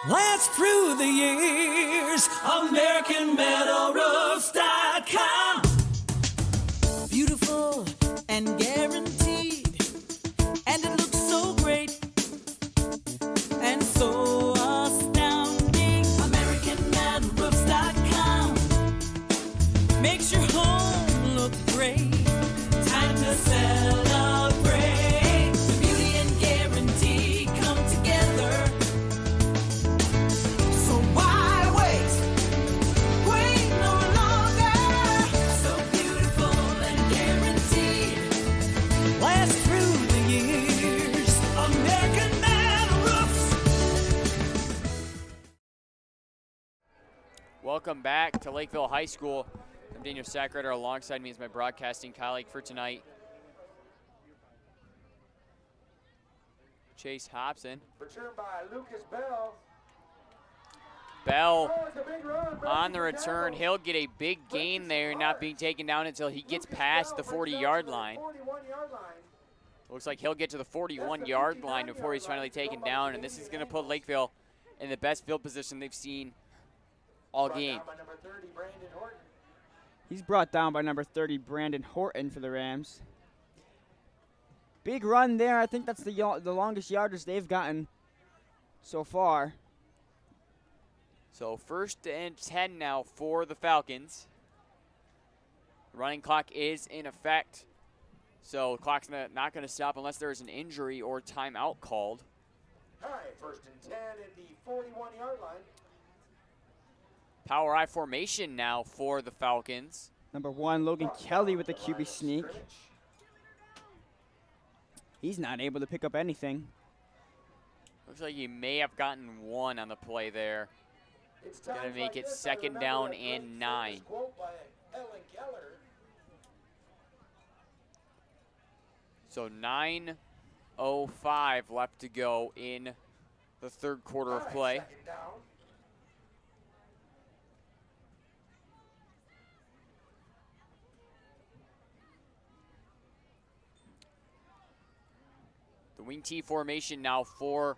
Speaker 13: Last through the years, AmericanMetalRoofs.com. Beautiful and guaranteed, and it looks so great and so astounding. AmericanMetalRoofs.com makes your home look great. Time to celebrate. The beauty and guarantee come together. So why wait? Wait no longer. So beautiful and guaranteed. Last through the years. American Metal Roofs.
Speaker 2: Welcome back to Lakeville High School. I'm Daniel Sackrader. Alongside me is my broadcasting colleague for tonight, Chase Hobson.
Speaker 1: Return by Lucas Bell.
Speaker 2: Bell
Speaker 1: Oh, it's a big run.
Speaker 2: on the return. He'll get a big gain there, not being taken down until he gets past the 40-yard line.
Speaker 1: 41-yard line.
Speaker 2: Looks like he'll get to the 41-yard line before he's finally taken down, and this is going to put Lakeville in the best field position they've seen all game.
Speaker 1: By number 30, Brandon Horton.
Speaker 3: He's brought down by number 30, Brandon Horton for the Rams. Big run there. I think that's the longest yardage they've gotten so far.
Speaker 2: So 1st and 10 now for the Falcons. The running clock is in effect. So the clock's not going to stop unless there is an injury or timeout called.
Speaker 1: All right, 1st and 10 at the 41-yard line.
Speaker 2: Power I formation now for the Falcons.
Speaker 3: Number 1, Logan Kelly with the QB sneak. He's not able to pick up anything.
Speaker 2: Looks like he may have gotten 1 on the play there. Going to make it 2nd down and 9. So 9:05 left to go in the 3rd quarter of play. The wing T formation now for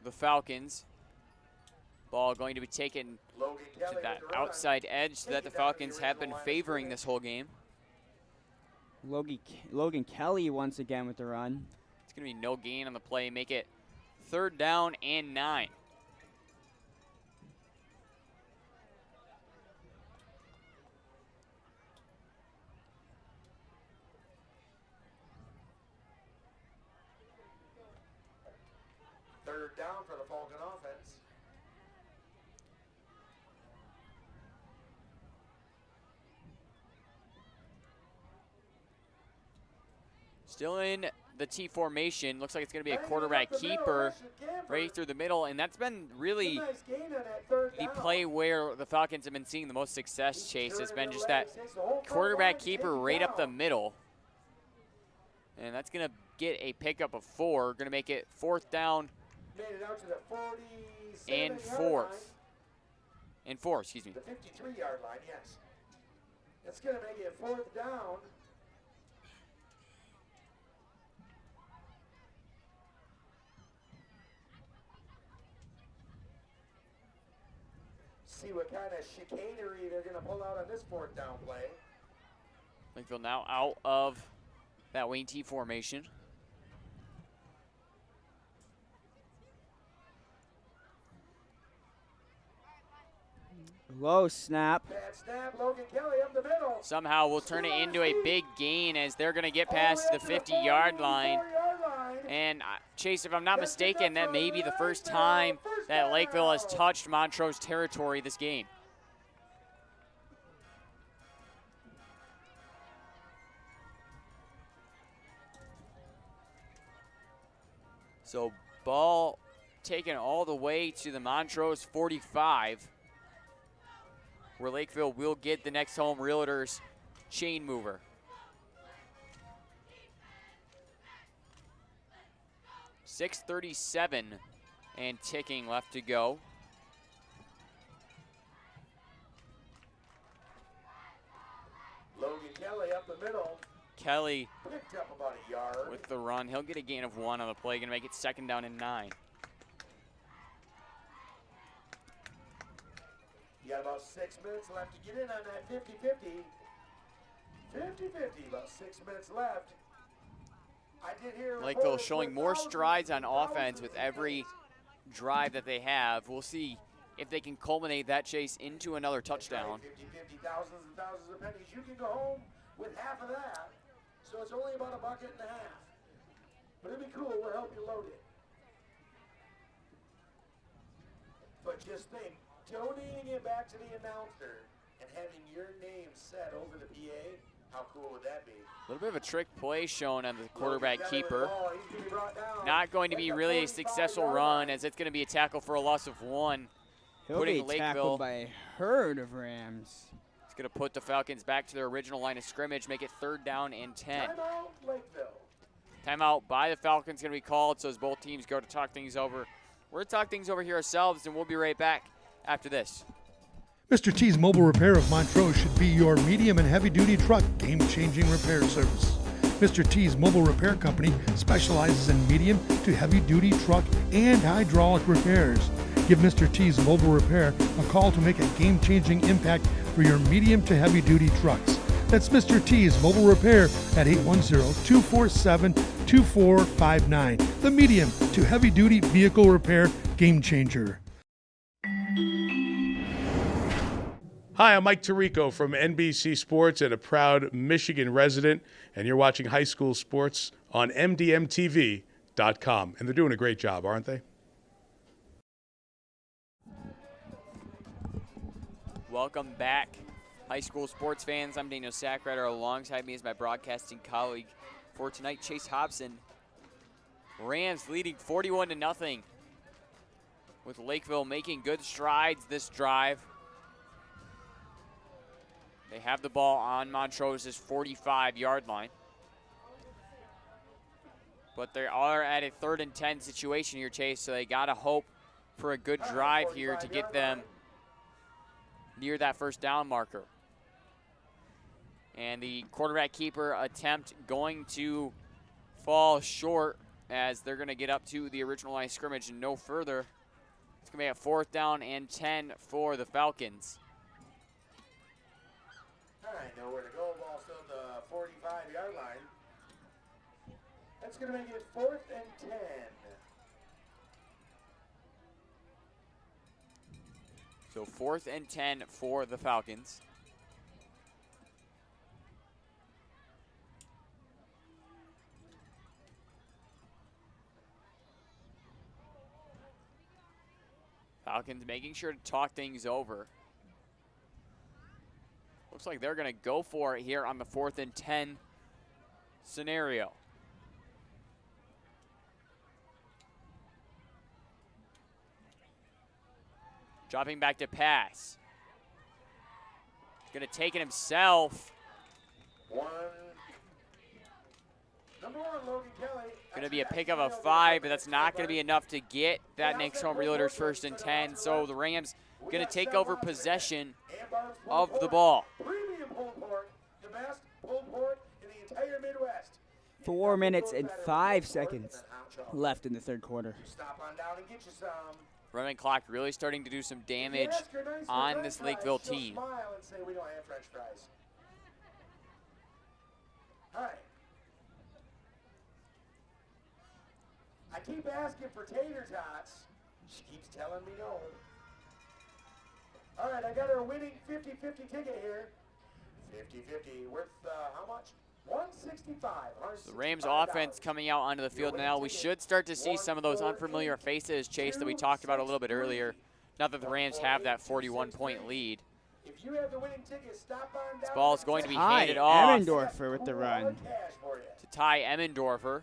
Speaker 2: the Falcons. Ball going to be taken to that outside edge that the Falcons have been favoring this whole game.
Speaker 3: Logan Kelly once again with the run.
Speaker 2: It's going to be no gain on the play. Make it 3rd down and 9.
Speaker 1: Third down for the Falcon offense.
Speaker 2: Still in the T formation. Looks like it's going to be a quarterback keeper right through the middle, and that's been really the play where the Falcons have been seeing the most success, Chase. Has been just that quarterback keeper right up the middle. And that's going to get a pickup of 4. Going to make it 4th down and 4. And 4, excuse me.
Speaker 1: The 53-yard line, yes. It's going to make it 4th down. See what kind of chicanery they're going to pull out on this 4th down play.
Speaker 2: Lakeville now out of that wing T formation.
Speaker 3: Low snap.
Speaker 1: Bad snap, Logan Kelly up the middle.
Speaker 2: Somehow we'll turn it into a big gain as they're going to get past the 50-yard line. And Chase, if I'm not mistaken, that may be the first time that Lakeville has touched Montrose territory this game. So ball taken all the way to the Montrose 45, where Lakeville will get the next home Realtors chain mover. .637 and ticking left to go.
Speaker 1: Logan Kelly up the middle.
Speaker 2: Kelly
Speaker 1: picked up about a yard
Speaker 2: with the run. He'll get a gain of 1 on the play, gonna make it 2nd down and 9.
Speaker 1: You got about 6 minutes left to get in on that 50-50. 50-50, about 6 minutes left. I did hear
Speaker 2: Lakeville showing more strides on offense with every drive that they have. We'll see if they can culminate that chase into another touchdown.
Speaker 1: 50-50, thousands and thousands of pennies. You can go home with half of that. So it's only about $1.50. But it'd be cool, we'll help you load it. But just think, donating it back to the announcer and having your name set over the PA, how cool would that be?
Speaker 2: A little bit of a trick play shown on the quarterback keeper. Not going to be really a successful run, as it's going to be a tackle for a loss of 1.
Speaker 3: He'll be tackled by a herd of Rams.
Speaker 2: It's going to put the Falcons back to their original line of scrimmage, make it 3rd down and 10.
Speaker 1: Timeout, Lakeville.
Speaker 2: Timeout by the Falcons going to be called, so as both teams go to talk things over. We're going to talk things over here ourselves, and we'll be right back after this.
Speaker 5: Mr. T's Mobile Repair of Montrose should be your medium and heavy-duty truck game-changing repair service. Mr. T's Mobile Repair Company specializes in medium to heavy-duty truck and hydraulic repairs. Give Mr. T's Mobile Repair a call to make a game-changing impact for your medium to heavy-duty trucks. That's Mr. T's Mobile Repair at 810-247-2459. The medium to heavy-duty vehicle repair game changer.
Speaker 14: Hi, I'm Mike Tirico from NBC Sports and a proud Michigan resident, and you're watching high school sports on MDM-TV.com. And they're doing a great job, aren't they?
Speaker 2: Welcome back, high school sports fans. I'm Daniel Sackrider. Alongside me is my broadcasting colleague for tonight, Chase Hobson. Rams leading 41-0, with Lakeville making good strides this drive. They have the ball on Montrose's 45-yard line. But they are at a 3rd and 10 situation here, Chase, so they got to hope for a good drive here to get them near that 1st down marker. And the quarterback keeper attempt going to fall short, as they're going to get up to the original line of scrimmage and no further. It's going to be a 4th down and 10 for the Falcons.
Speaker 1: All right, know where to go. Ball still at the 45-yard line. That's going to make it 4th and 10.
Speaker 2: So 4th and 10 for the Falcons. Falcons making sure to talk things over. Looks like they're going to go for it here on the 4th and 10 scenario. Dropping back to pass. Going to take it himself.
Speaker 1: Number 1, Logan Kelly.
Speaker 2: Going to be a pick of a 5, but that's not going to be enough to get that next home Realtors 1st and 10. So the Rams going to take over possession of the ball.
Speaker 1: Premium home court best pulled pork in the entire Midwest.
Speaker 3: 4 minutes and 5 seconds left in the third quarter.
Speaker 1: Stop on down and get you some.
Speaker 2: Running clock really starting to do some damage on this Lakeville team.
Speaker 1: Smile and say we don't have French fries. Hi. I keep asking for tater tots. She keeps telling me no. All right, I got her winning 50-50 ticket here. 50-50 worth how much? 165.
Speaker 2: The Rams offense coming out onto the field now. We should start to see some of those unfamiliar faces, Chase, that we talked about a little bit earlier. Not that the Rams have that 41-point lead.
Speaker 1: If you have the winning ticket, stop on down.
Speaker 2: This ball is going to be handed off.
Speaker 3: Emmendorfer with the run.
Speaker 2: To Ty Emmendorfer.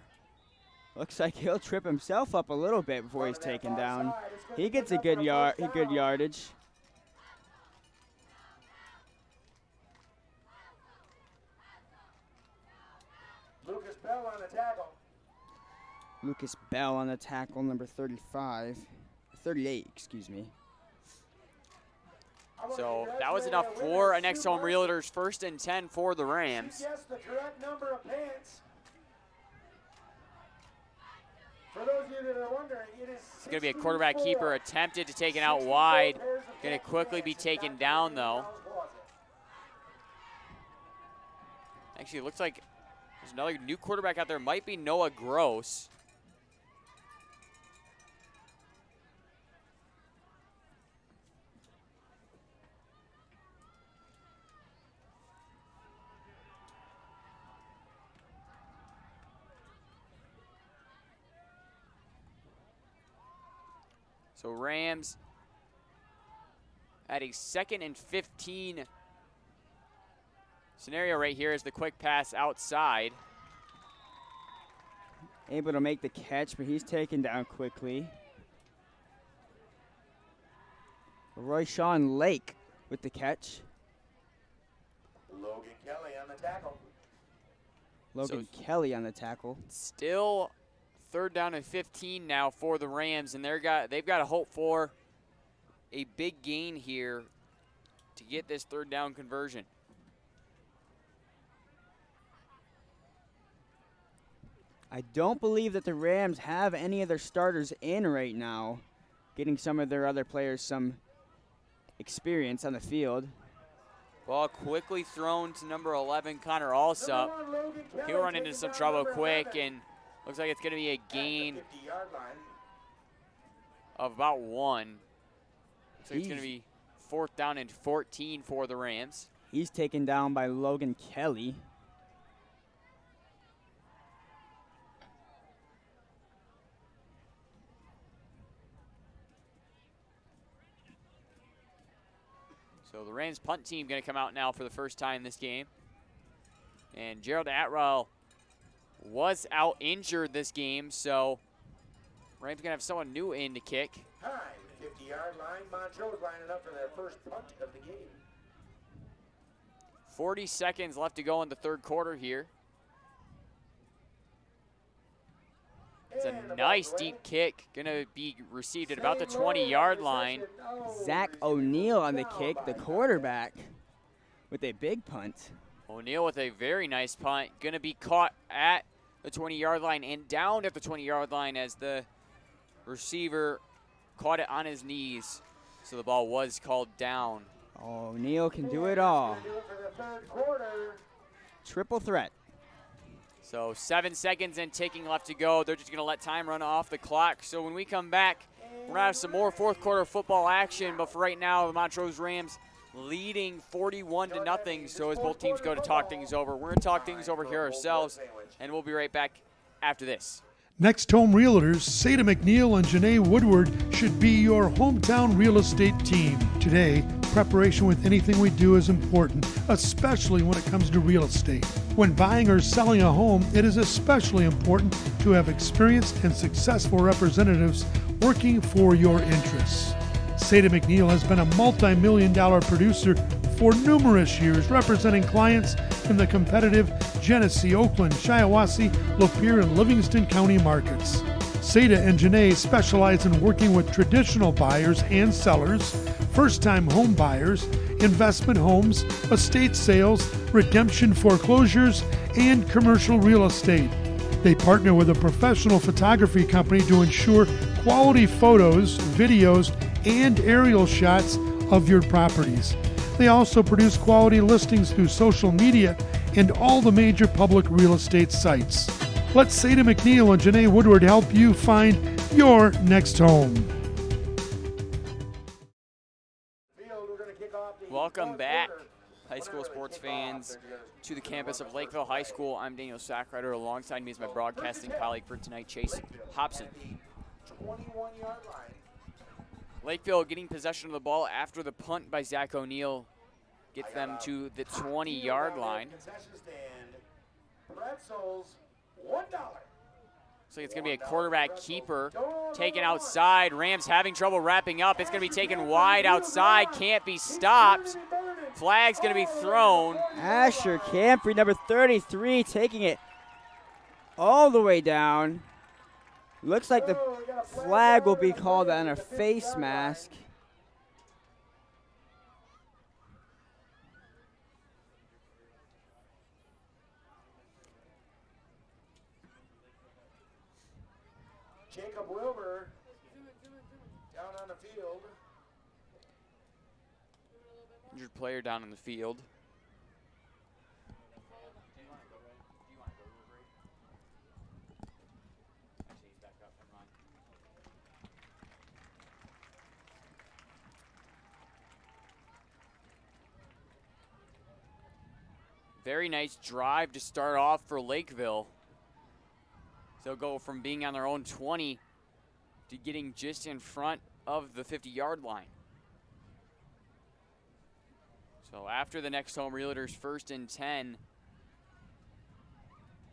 Speaker 3: Looks like he'll trip himself up a little bit before he's taken down. He gets a good yardage.
Speaker 1: Lucas Bell on the tackle.
Speaker 3: Lucas Bell on the tackle, number 38, excuse me.
Speaker 2: So that was enough for Next Home Realtors. 1st and 10 for the Rams.
Speaker 1: She guessed the correct number of pants. For those of you that are wondering, it is
Speaker 2: It's going to be a quarterback keeper attempted to take it out wide. Going to quickly be taken down, though. Actually, it looks like there's another new quarterback out there. Might be Noah Gross. So Rams at a 2nd and 15 scenario right here is the quick pass outside.
Speaker 3: Able to make the catch, but he's taken down quickly. Royshawn Lake with the catch.
Speaker 1: Logan Kelly on the tackle.
Speaker 3: Logan Kelly on the tackle.
Speaker 2: Still 3rd down and 15 now for the Rams, and they've got to hope for a big gain here to get this 3rd down conversion.
Speaker 3: I don't believe that the Rams have any of their starters in right now, getting some of their other players some experience on the field.
Speaker 2: Ball quickly thrown to number 11, Connor Alsop. He'll run into some trouble quick, and looks like it's going to be a gain of about 1. So it's going to be 4th down and 14 for the Rams.
Speaker 3: He's taken down by Logan Kelly.
Speaker 2: So the Rams punt team going to come out now for the first time this game. And Gerald Atwell was out injured this game, so Rams going to have someone new in to kick.
Speaker 1: High, 50-yard line. Montrose lining up for their first punt of the game.
Speaker 2: 40 seconds left to go in the 3rd quarter here. It's a nice deep kick. Going to be received at about the 20-yard line.
Speaker 3: Zach O'Neal on the kick, the quarterback, with a big punt.
Speaker 2: O'Neal with a very nice punt. Going to be caught at the 20-yard line and down at the 20-yard line as the receiver caught it on his knees. So the ball was called down.
Speaker 3: O'Neal can do it all. Triple threat.
Speaker 2: So 7 seconds and ticking left to go. They're just going to let time run off the clock. So when we come back, we're going to have some more 4th quarter football action. But for right now, the Montrose Rams leading 41-0. So as both teams go to talk things over, we're going to talk things over here ourselves. And we'll be right back after this.
Speaker 5: Next Home Realtors, Seda McNeil and Janae Woodward should be your hometown real estate team. Today, preparation with anything we do is important, especially when it comes to real estate. When buying or selling a home, it is especially important to have experienced and successful representatives working for your interests. Seda McNeil has been a multi-million-dollar producer for numerous years, representing clients in the competitive Genesee, Oakland, Shiawassee, Lapeer, and Livingston County markets. Seda and Janae specialize in working with traditional buyers and sellers, first-time home buyers, investment homes, estate sales, redemption foreclosures, and commercial real estate. They partner with a professional photography company to ensure quality photos, videos, and aerial shots of your properties. They also produce quality listings through social media and all the major public real estate sites. Let Sada McNeil and Janae Woodward help you find your next home.
Speaker 2: Welcome back, high school sports fans, to the campus of Lakeville High School. I'm Daniel Sackrider. Alongside me is my broadcasting colleague for tonight, Chase Hobson.
Speaker 1: 21-yard line.
Speaker 2: Lakeville getting possession of the ball after the punt by Zach O'Neill gets them to the 20-yard line.
Speaker 1: Pretzels, $1.
Speaker 2: Looks like it's going to be a quarterback keeper taken outside. Rams having trouble wrapping up. It's going to be taken wide outside. Can't be stopped. Flag's going to be thrown.
Speaker 3: Asher Camphrey, number 33, taking it all the way down. Looks like the flag will be called on a face mask.
Speaker 1: Jacob Wilbur down on the field.
Speaker 2: Injured player down on the field. Very nice drive to start off for Lakeville. They'll go from being on their own 20 to getting just in front of the 50-yard line. So after the next home realtors 1st and 10,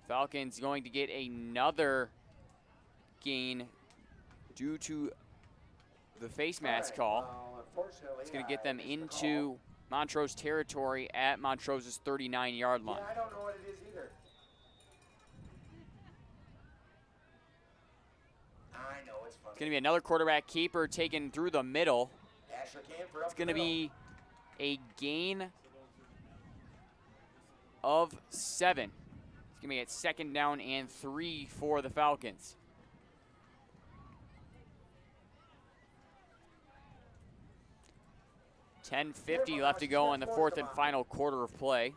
Speaker 2: Falcons going to get another gain due to the face mask call. It's going to get them into Montrose territory at Montrose's 39-yard line.
Speaker 1: I don't know what it is either. I know it's funny.
Speaker 2: It's going to be another quarterback keeper taken through the middle. It's going to be a gain of 7. It's going to be at 2nd down and 3 for the Falcons. $10:50 left to go in the 4th and final quarter of play.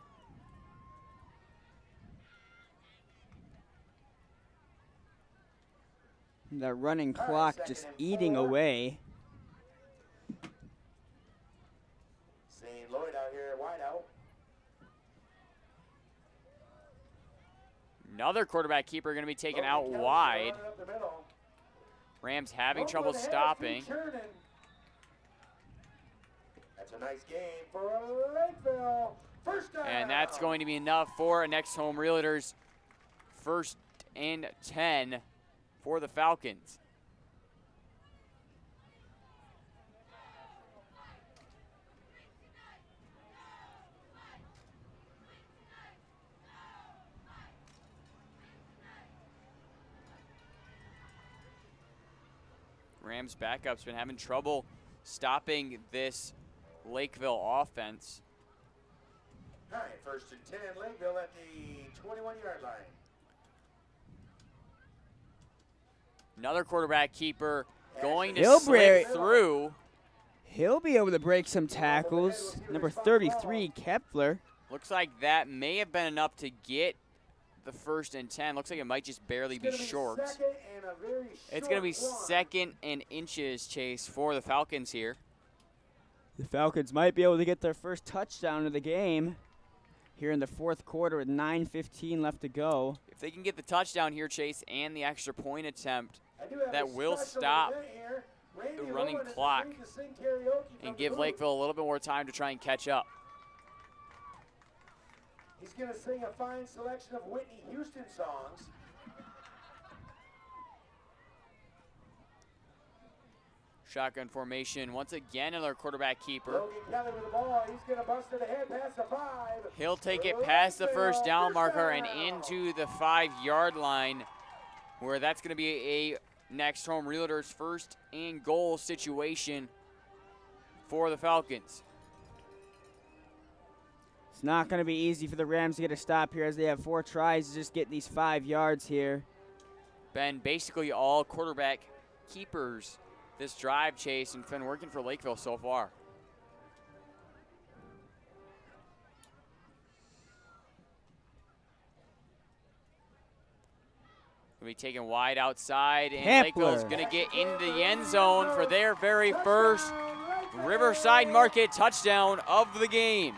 Speaker 3: The running clock just eating away.
Speaker 1: St. Lloyd out here, wide out.
Speaker 2: Another quarterback keeper going to be taken out wide. Rams having trouble stopping.
Speaker 1: That's a nice game for Lakeville. First down.
Speaker 2: And that's going to be enough for a next home realtors 1st and 10 for the Falcons. Rams backup's been having trouble stopping this Lakeville offense.
Speaker 1: All right, 1st and 10, Lakeville at the 21-yard line.
Speaker 2: Another quarterback keeper going to slip through.
Speaker 3: He'll be able to break some tackles. Number 33, Kepler.
Speaker 2: Looks like that may have been enough to get the 1st and 10. Looks like it might just barely be short. It's going to be 2nd and inches, Chase, for the Falcons here.
Speaker 3: The Falcons might be able to get their first touchdown of the game here in the 4th quarter with 9:15 left to go.
Speaker 2: If they can get the touchdown here, Chase, and the extra point attempt, that will stop the running clock and give Lakeville a little bit more time to try and catch up.
Speaker 1: He's going to sing a fine selection of Whitney Houston songs.
Speaker 2: Shotgun formation. Once again, another quarterback keeper.
Speaker 1: Logan Kelly with the ball. He's going to bust it ahead past the 5.
Speaker 2: He'll take it past the first down marker and into the 5-yard line, where that's going to be a next home realtors 1st and goal situation for the Falcons.
Speaker 3: It's not going to be easy for the Rams to get a stop here as they have 4 tries to just get these 5 yards here.
Speaker 2: Been basically all quarterback keepers this drive, Chase, and been working for Lakeville so far. Going to be taken wide outside, and Lakeville's going to get into the end zone for their very first Riverside Market touchdown of the game.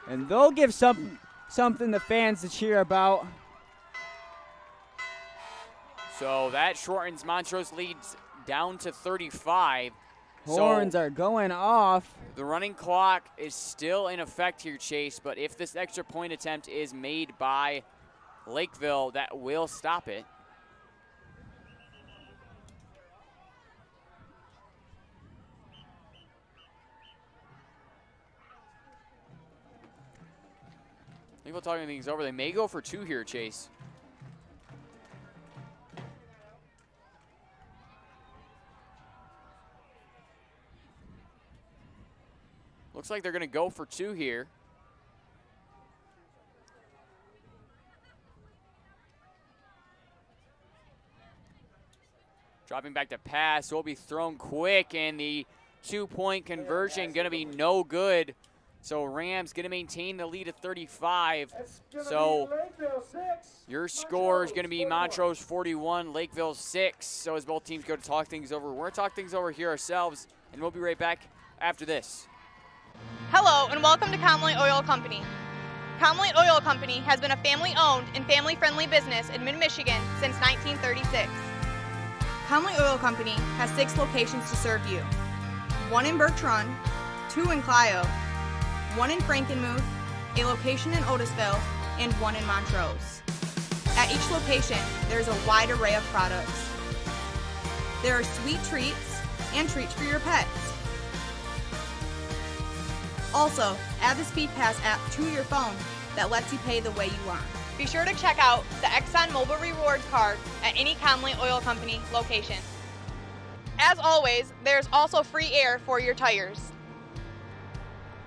Speaker 3: And they'll give something the fans to cheer about.
Speaker 2: So that shortens Montrose leads down to 35.
Speaker 3: Horns are going off.
Speaker 2: The running clock is still in effect here, Chase, but if this extra point attempt is made by Lakeville, that will stop it. Lakeville talking things over. They may go for 2 here, Chase. Looks like they're going to go for 2 here. Dropping back to pass, will be thrown quick, and the 2-point conversion going to be no good. So Rams going to maintain the lead at 35. So your score is going to be Montrose 41, Lakeville 6. So as both teams go to talk things over, we're going to talk things over here ourselves, and we'll be right back after this.
Speaker 4: Hello and welcome to Comley Oil Company. Comley Oil Company has been a family-owned and family-friendly business in mid-Michigan since 1936. Comley Oil Company has 6 locations to serve you. 1 in Birch Run, 2 in Clio, 1 in Frankenmuth, a location in Otisville, and 1 in Montrose. At each location, there is a wide array of products. There are sweet treats and treats for your pets. Also, add the Speed Pass app to your phone that lets you pay the way you want. Be sure to check out the Exxon Mobil Rewards card at any Comley Oil Company location. As always, there's also free air for your tires.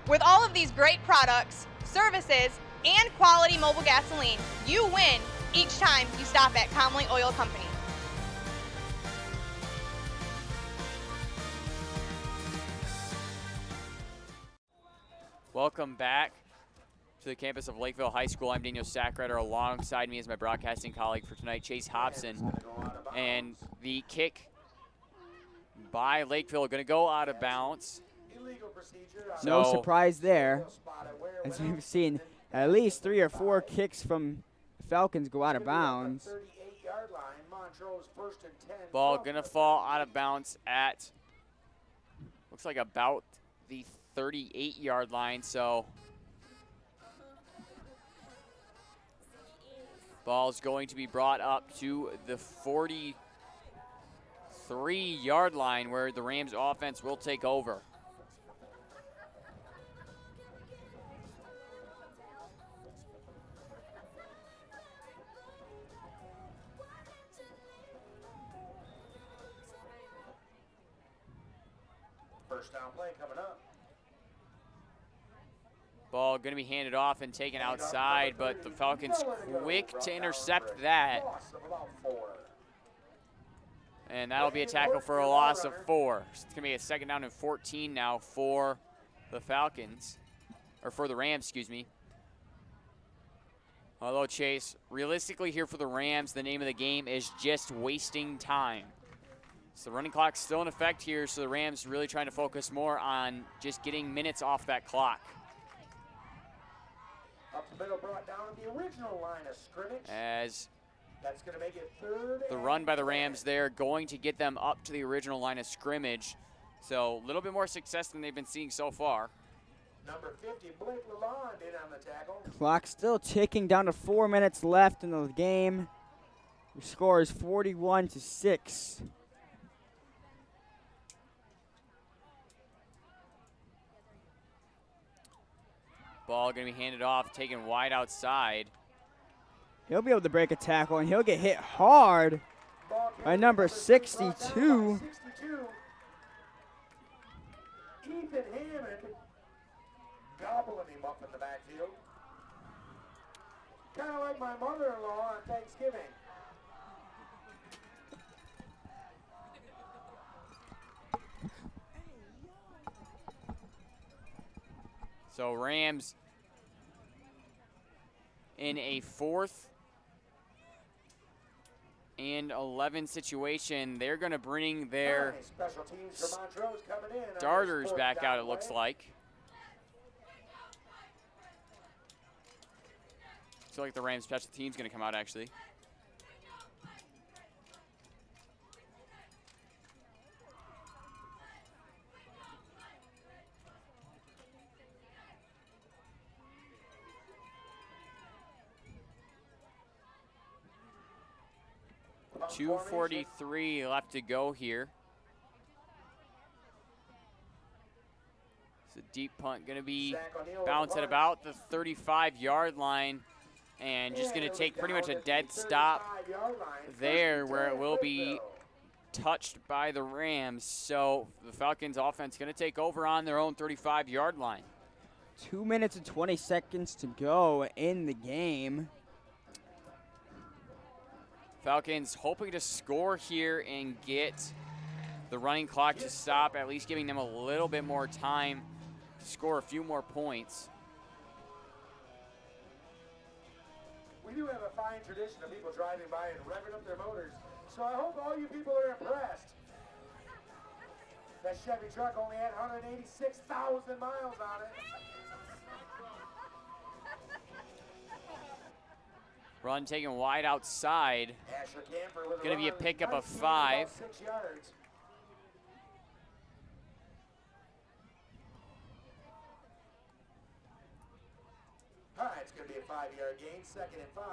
Speaker 4: With all of these great products, services, and quality mobile gasoline, you win each time you stop at Comley Oil Company.
Speaker 2: Welcome back to the campus of Lakeville High School. I'm Daniel Sackrider. Alongside me is my broadcasting colleague for tonight, Chase Hobson. And the kick by Lakeville going to go out of bounds.
Speaker 3: No surprise there, as we've seen at least 3 or 4 kicks from the Falcons go out of bounds.
Speaker 2: Ball going to fall out of bounds at, looks like about the 38-yard line, so ball's going to be brought up to the 43-yard line where the Rams offense will take over.
Speaker 1: First down play coming up.
Speaker 2: Ball going to be handed off and taken outside, but the Falcons quick to intercept that. And that'll be a tackle for a loss of 4. It's going to be a 2nd down and 14 now for the Falcons, or for the Rams, excuse me. Although, Chase, realistically here for the Rams, the name of the game is just wasting time. So the running clock's still in effect here, so the Rams really trying to focus more on just getting minutes off that clock.
Speaker 1: Up the middle, brought down at the original line of scrimmage.
Speaker 2: As
Speaker 1: that's going to make it 3rd.
Speaker 2: The run by the Rams there going to get them up to the original line of scrimmage. So a little bit more success than they've been seeing so far.
Speaker 1: Number 50, Blake Lalonde in on the tackle.
Speaker 3: Clock still ticking down to 4 minutes left in the game. The score is 41-6.
Speaker 2: Ball going to be handed off, taken wide outside.
Speaker 3: He'll be able to break a tackle, and he'll get hit hard by number 62.
Speaker 1: Ethan Hammond got gobbling him up in the backfield. Kind of like my mother-in-law on Thanksgiving.
Speaker 2: So Rams in a 4th and 11 situation. They're going to bring their
Speaker 1: special teams for Montrose coming in
Speaker 2: starters back out, it looks like. Looks like the Rams special team's going to come out, actually. .243 left to go here. It's a deep punt, going to be bounced at about the 35-yard line, and just going to take pretty much a dead stop there where it will be touched by the Rams. So the Falcons offense going to take over on their own 35-yard line.
Speaker 3: 2 minutes and 20 seconds to go in the game.
Speaker 2: Falcons hoping to score here and get the running clock to stop, at least giving them a little bit more time to score a few more points.
Speaker 1: We do have a fine tradition of people driving by and revving up their motors, so I hope all you people are impressed. That Chevy truck only had 186,000 miles on it.
Speaker 2: Run taken wide outside. Going to be a pickup of 5.
Speaker 1: 6 yards. All right, it's going to be a 5-yard gain, 2nd and 5.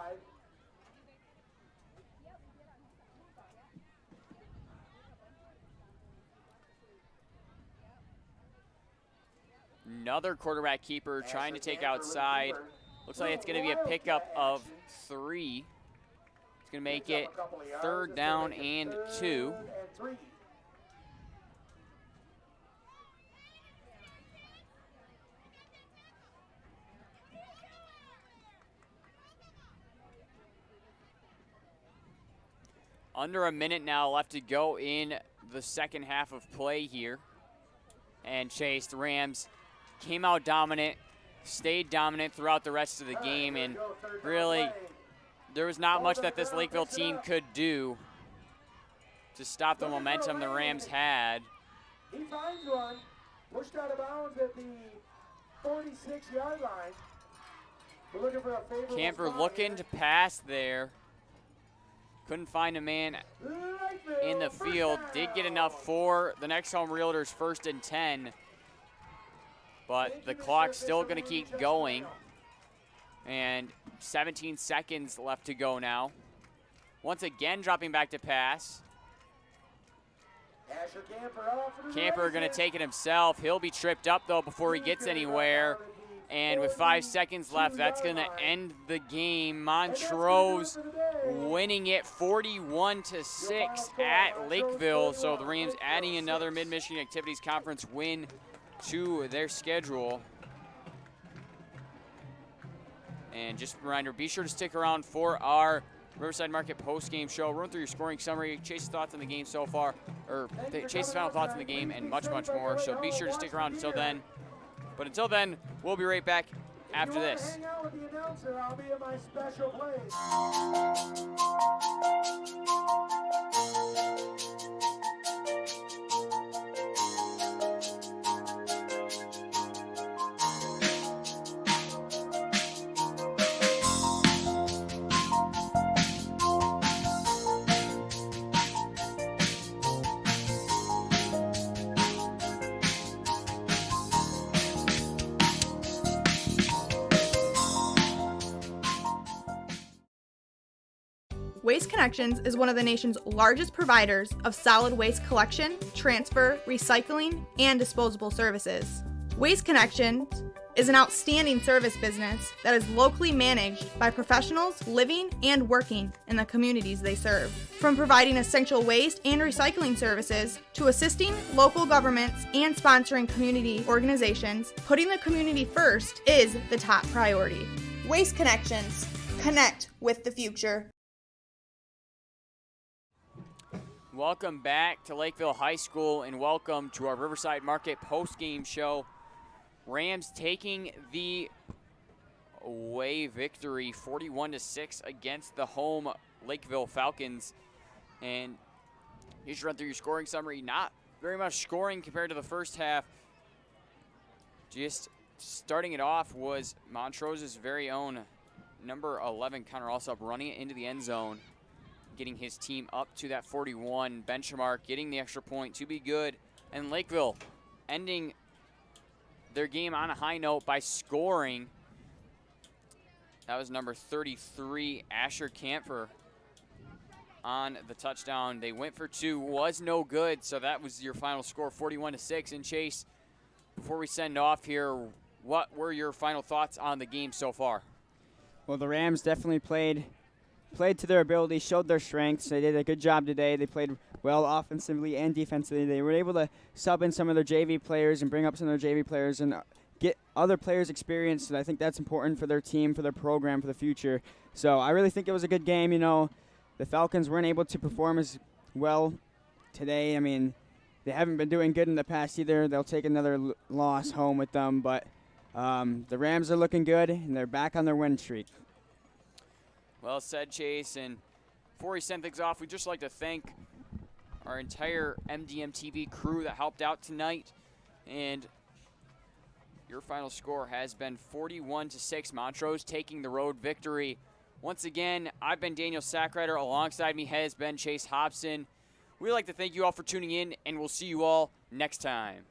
Speaker 2: Another quarterback keeper trying to take outside. Looks like it's going to be a pickup of 3. It's going to make it 3rd down and 2. Under a minute now left to go in the second half of play here. And Chase, the Rams came out dominant, stayed dominant throughout the rest of the game, and really there was not much that this Lakeville team could do to stop the momentum the Rams had.
Speaker 1: He finds one, pushed out of bounds at the 46-yard line. We're looking for a favorable
Speaker 2: Camper
Speaker 1: spot
Speaker 2: looking
Speaker 1: here.
Speaker 2: to pass there. Couldn't find a man in the field. Did get enough for the next home Realtors 1st and 10. But the clock's still going to keep going. And 17 seconds left to go now. Once again dropping back to pass. Camper going to take it himself. He'll be tripped up though before he gets anywhere. And with 5 seconds left, that's going to end the game. Montrose winning it 41-6 at Lakeville. So the Rams adding another Mid-Michigan Activities Conference win to their schedule. And just a reminder, be sure to stick around for our Riverside Market post-game show. Run through your scoring summary, Chase's thoughts on the game so far, or Chase's final thoughts on the game, and much, much more. So be sure to stick around until then. But until then, we'll be right back after this.
Speaker 1: Hang out with the announcer, I'll be at my special place.
Speaker 4: Waste Connections is one of the nation's largest providers of solid waste collection, transfer, recycling, and disposable services. Waste Connections is an outstanding service business that is locally managed by professionals living and working in the communities they serve. From providing essential waste and recycling services to assisting local governments and sponsoring community organizations, putting the community first is the top priority. Waste Connections. Connect with the future.
Speaker 2: Welcome back to Lakeville High School and welcome to our Riverside Market post-game show. Rams taking the away victory 41-6 against the home Lakeville Falcons. And you should run through your scoring summary. Not very much scoring compared to the first half. Just starting it off was Montrose's very own number 11, Connor Alsop, running it into the end zone, getting his team up to that 41 benchmark, getting the extra point to be good. And Lakeville ending their game on a high note by scoring. That was number 33, Asher Camphor, on the touchdown. They went for two, was no good, so that was your final score, 41-6. And Chase, before we send off here, what were your final thoughts on the game so far?
Speaker 3: Well, the Rams definitely played to their ability, showed their strengths. They did a good job today. They played well offensively and defensively. They were able to sub in some of their JV players and bring up some of their JV players and get other players experience. And I think that's important for their team, for their program, for the future. So I really think it was a good game. You know, the Falcons weren't able to perform as well today. I mean, they haven't been doing good in the past either. They'll take another loss home with them. But the Rams are looking good, and they're back on their win streak.
Speaker 2: Well said, Chase. And before we send things off, we'd just like to thank our entire MDM-TV crew that helped out tonight. And your final score has been 41-6. Montrose taking the road victory. Once again, I've been Daniel Sackrider. Alongside me has been Chase Hobson. We'd like to thank you all for tuning in, and we'll see you all next time.